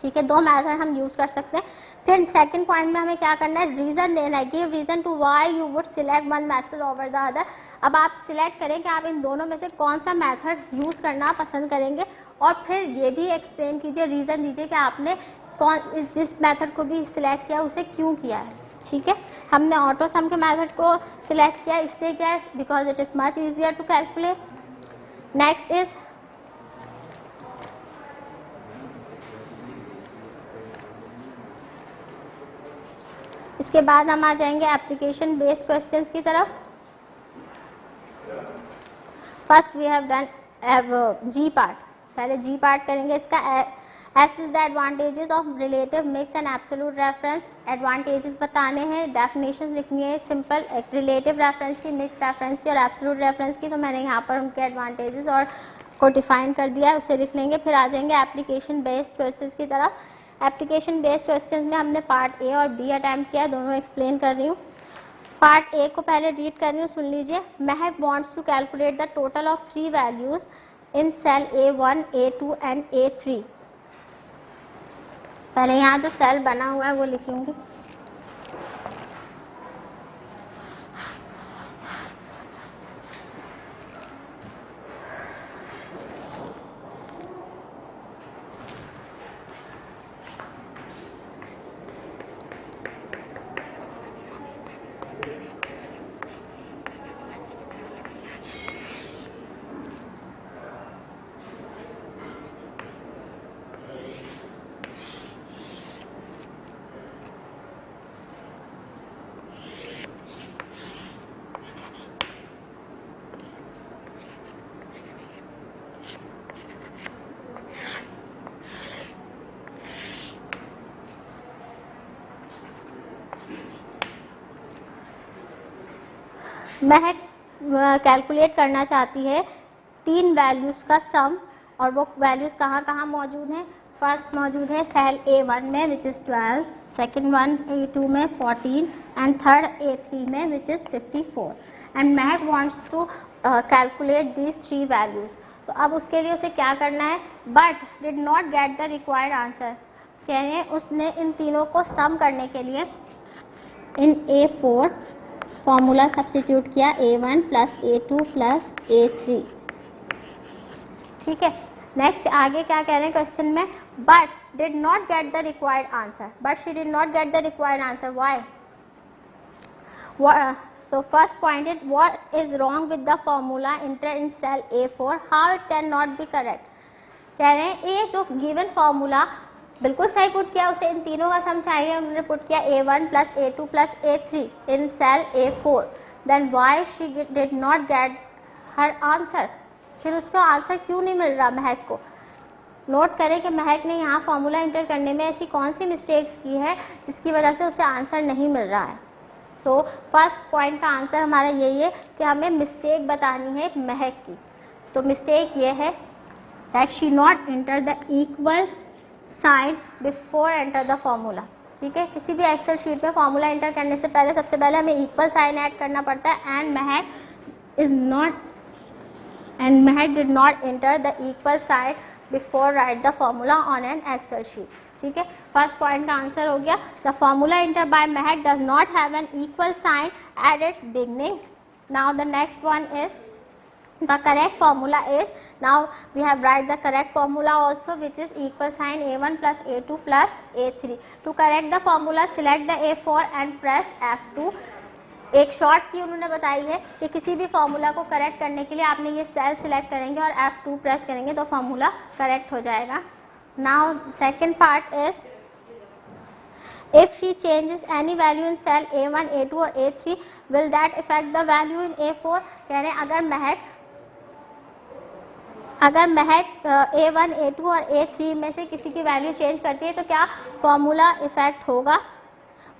ठीक है, 2 मेथड हम यूज़ कर सकते हैं। फिर सेकंड पॉइंट में हमें क्या करना है, रीज़न देना है, give reason to why you would select one method over the other. अब आप सिलेक्ट करें कि आप इन दोनों में से कौन सा मेथड यूज़ करना पसंद करेंगे, और फिर ये भी एक्सप्लेन कीजिए, रीज़न दीजिए कि आपने जिस मेथड को भी सिलेक्ट किया उसे क्यों किया है। ठीक है, हमने ऑटो सम के मेथड को सिलेक्ट किया, इसलिए क्या है, because it is much easier to calculate. Next is इसके बाद हम आ जाएंगे एप्लीकेशन बेस्ड क्वेश्चंस की तरफ। First we have done G part, पहले जी पार्ट करेंगे इसका। S is the advantages of relative mix and absolute reference. Advantages बताने हैं, डेफिनेशन लिखनी है सिंपल, एक रिलेटिव रेफरेंस की, मिक्स रेफरेंस की और एब्सोल्यूट रेफरेंस की। तो मैंने यहाँ पर उनके एडवांटेजेस और को डिफाइन कर दिया है, उसे लिख लेंगे। फिर आ जाएंगे एप्लीकेशन बेस्ड क्वेश्चंस की तरफ। एप्लीकेशन बेस्ड क्वेश्चंस में हमने पार्ट ए और बी अटैम्प्ट किया, दोनों एक्सप्लेन कर रही हूँ। पार्ट ए को पहले रीड कर रही हूँ, सुन लीजिए। Mahak wants to calculate the total of 3 values in cell A1, A2 and A3। पहले यहाँ जो सेल बना हुआ है वो लिख लूँगी। महक कैलकुलेट करना चाहती है 3 वैल्यूज़ का सम, और वो वैल्यूज़ कहाँ कहाँ मौजूद हैं। फर्स्ट मौजूद है सेल A1 में which is 12, second one A2 में 14 एंड थर्ड A3 में which is 54। And Mahak wants to calculate these 3 values. तो अब उसके लिए उसे क्या करना है, but did not get the required answer. कह रहे हैं उसने इन तीनों को सम करने के लिए इन A4 फॉर्मूला सब्स्टिट्यूट किया, A1 plus A2 plus A3। ठीक है, नेक्स्ट आगे क्या कह रहे हैं क्वेश्चन में, but did not get the required answer. But she did not get the required answer, why? So first point is, what is wrong with the formula entered in cell A4? How it cannot be correct? कह रहे हैं ये जो given formula बिल्कुल सही put किया, उसे इन तीनों का सम चाहिए, उन्होंने पुट किया A1 plus A2 plus A3 in cell A4। Then why she did not get her answer, फिर उसका आंसर क्यों नहीं मिल रहा महक को। नोट करें कि महक ने यहाँ फॉर्मूला इंटर करने में ऐसी कौन सी मिस्टेक्स की है जिसकी वजह से उसे आंसर नहीं मिल रहा है। सो फर्स्ट पॉइंट का आंसर हमारा यही है कि हमें मिस्टेक बतानी है महक की। तो मिस्टेक ये है that she not enter the equal sign before enter the formula. ठीक है, किसी भी एक्सेल शीट में फॉर्मूला एंटर करने से पहले सबसे पहले हमें इक्वल साइन ऐड करना पड़ता है, and Mahak did not enter the equal sign before write the formula on an Excel sheet. ठीक है, फर्स्ट पॉइंट का आंसर हो गया, the formula enter by Mahak does not have an equal sign at its beginning. Now the next one is the correct formula is, now we have write the correct formula also, which is equal sign A1 plus A2 plus A3. to correct the formula select the A4 and press F2। एक short की उन्होंने बताई है कि किसी भी formula को correct करने के लिए आपने ये सेल सिलेक्ट करेंगे और F2 प्रेस करेंगे तो फॉर्मूला करेक्ट हो जाएगा। Now second part is, if she changes any value in cell A1, A2 और A3 will that affect the value in A4। कह रहे हैं अगर महक A1, A2 और A3 में से किसी की वैल्यू चेंज करती है तो क्या फॉर्मूला इफेक्ट होगा?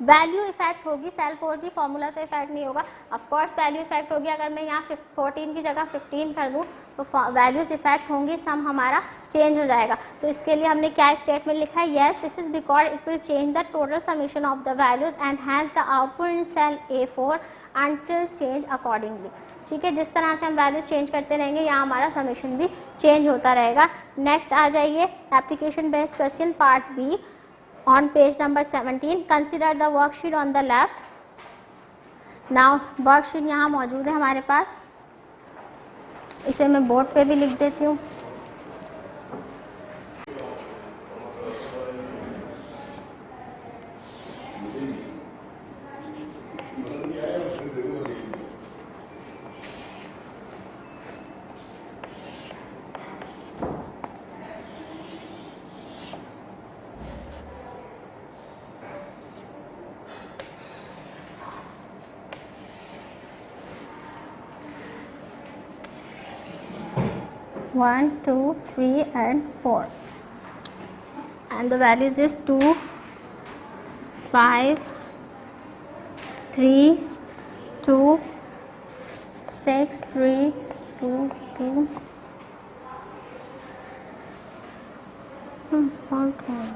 वैल्यू इफेक्ट होगी, सेल 4 की फॉर्मूला तो इफेक्ट नहीं होगा। ऑफ कोर्स वैल्यू इफेक्ट होगी, अगर मैं यहाँ 14 की जगह 15 कर दूँ तो वैल्यूज इफेक्ट होंगी, सम हमारा चेंज हो जाएगा। तो इसके लिए हमने क्या स्टेटमेंट लिखा है, yes this is because it will change the total summation of the values and has the output in cell A4 until change accordingly। ठीक है, जिस तरह से हम वैल्यूज चेंज करते रहेंगे यहाँ हमारा समेशन भी चेंज होता रहेगा। नेक्स्ट आ जाइए application based question part be on page number 17। Consider the worksheet on the left. Now worksheet यहाँ मौजूद है हमारे पास, इसे मैं बोर्ड पे भी लिख देती हूँ। One, 2, 3 and 4, and the values is 2, 5, 3, 2, 6, 3, 2, 2. Hold on.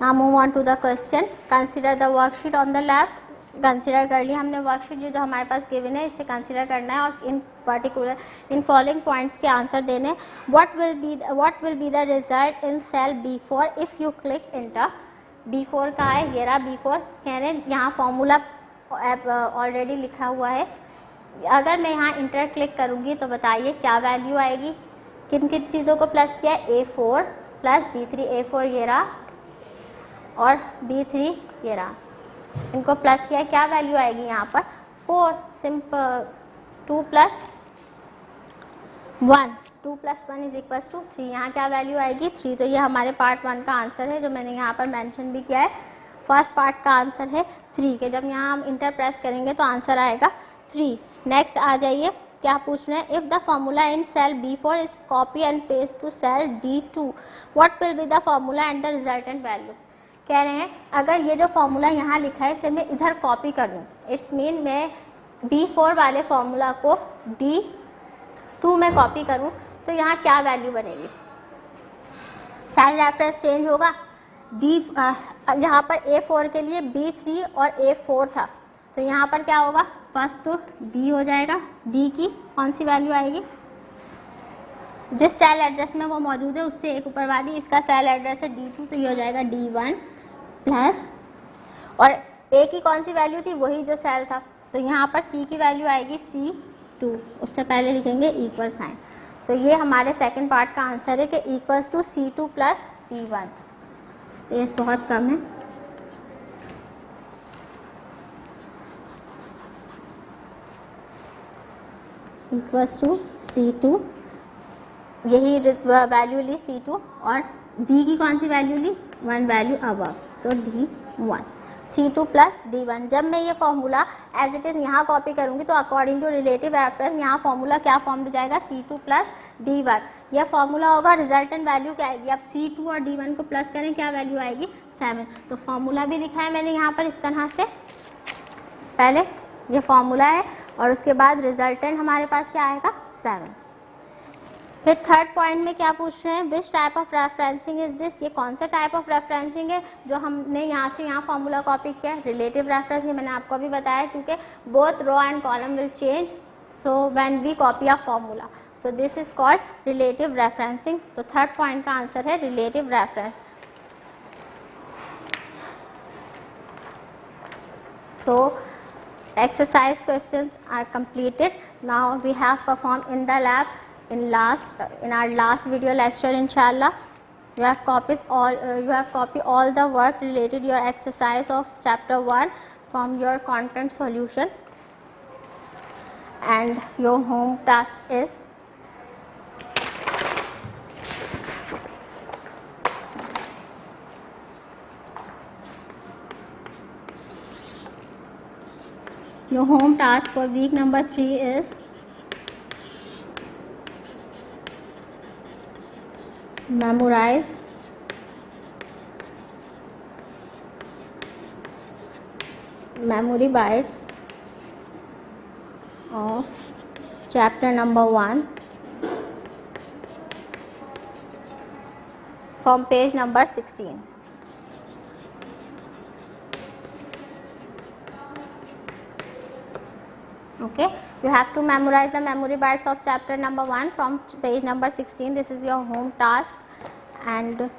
Now move on to the question. Consider the worksheet on the left. Consider कर लिया हमने वर्कशीट जो हमारे पास गिवन है, इसे कंसिडर करना है और in particular in following points के आंसर देने। What will be the result in cell B4 if you click enter. B4 का है, ये रहा B4, कह रहे हैं यहाँ फॉर्मूला ऑलरेडी लिखा हुआ है। अगर मैं यहाँ इंटर क्लिक करूँगी तो बताइए क्या वैल्यू आएगी। किन किन चीज़ों को प्लस किया है, A4 प्लस B3, A4 ये रहा और B3 ये रहा, इनको प्लस किया, क्या वैल्यू आएगी यहाँ पर 4। Simple 2 plus 1, 2 plus 1 is equal to 3। यहाँ क्या वैल्यू आएगी 3। तो ये हमारे पार्ट 1 का आंसर है जो मैंने यहाँ पर मेंशन भी किया है। फर्स्ट पार्ट का आंसर है 3 के, जब यहाँ हम इंटर प्रेस करेंगे तो आंसर आएगा 3। नेक्स्ट आ जाइए, क्या पूछ रहे हैं, if the formula in cell B4 is copy and paste to cell D2 what will be the formula and the resultant value. कह रहे हैं अगर ये जो फॉर्मूला यहाँ लिखा है इसे मैं इधर कॉपी कर दूँ, इट्स मीन मैं B4 वाले फॉर्मूला को D2 में कॉपी करूँ तो यहाँ क्या वैल्यू बनेगी, सेल रेफरेंस चेंज होगा। यहाँ पर A4 के लिए B3 और A4 था, तो यहाँ पर क्या होगा, फर्स्ट तो D हो जाएगा, D की कौन सी वैल्यू आएगी, जिस सेल एड्रेस में वो मौजूद है उससे एक ऊपर वाली, इसका सेल एड्रेस है D2 तो ये हो जाएगा D1 प्लस, और A की कौन सी वैल्यू थी, वही जो सेल था, तो यहाँ पर C की वैल्यू आएगी C2, उससे पहले लिखेंगे इक्वल साइन। तो ये हमारे सेकंड पार्ट का आंसर है कि equals to C2 plus D1। Space बहुत कम है, इक्वल्स टू C2, यही वैल्यू ली C2 और D की कौन सी वैल्यू ली, 1 वैल्यू अबव, सो D1, C2 प्लस D1। जब मैं ये फॉर्मूला एज इट इज़ यहाँ कॉपी करूँगी तो अकॉर्डिंग टू रिलेटिव रेफरेंस यहाँ फॉर्मूला क्या फॉर्म हो जाएगा, C2 प्लस D1। यह फॉर्मूला होगा, रिजल्टेंट वैल्यू क्या आएगी, अब C2 और D1 को प्लस करें, क्या वैल्यू आएगी 7। तो फॉर्मूला भी लिखा है मैंने यहाँ पर इस तरह से, पहले ये फॉर्मूला है और उसके बाद रिजल्टेंट हमारे पास क्या आएगा 7। फिर थर्ड पॉइंट में क्या पूछ रहे हैं, which type of referencing is this, ये कौन सा टाइप ऑफ रेफरेंसिंग है जो हमने यहाँ से यहाँ फॉर्मूला कॉपी किया है, रिलेटिव रेफरेंस। ये मैंने आपको अभी बताया क्योंकि both row and column will change so when we copy a formula, so this is called relative referencing. तो थर्ड पॉइंट का आंसर है relative reference. So exercise questions are completed. Now we have performed in the lab in our last video lecture. Inshallah you have copied all the work related your exercise of chapter 1 from your content solution, and your home task is your home task for week number 3 is memorize memory bites of chapter number 1 from page number 16. Okay, you have to memorize the memory bites of chapter number 1 from page number 16. This is your home task, and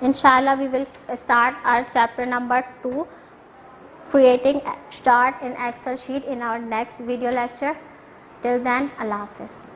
inshallah we will start our chapter number 2, creating chart in Excel sheet, in our next video lecture. Till then, Allah Hafiz.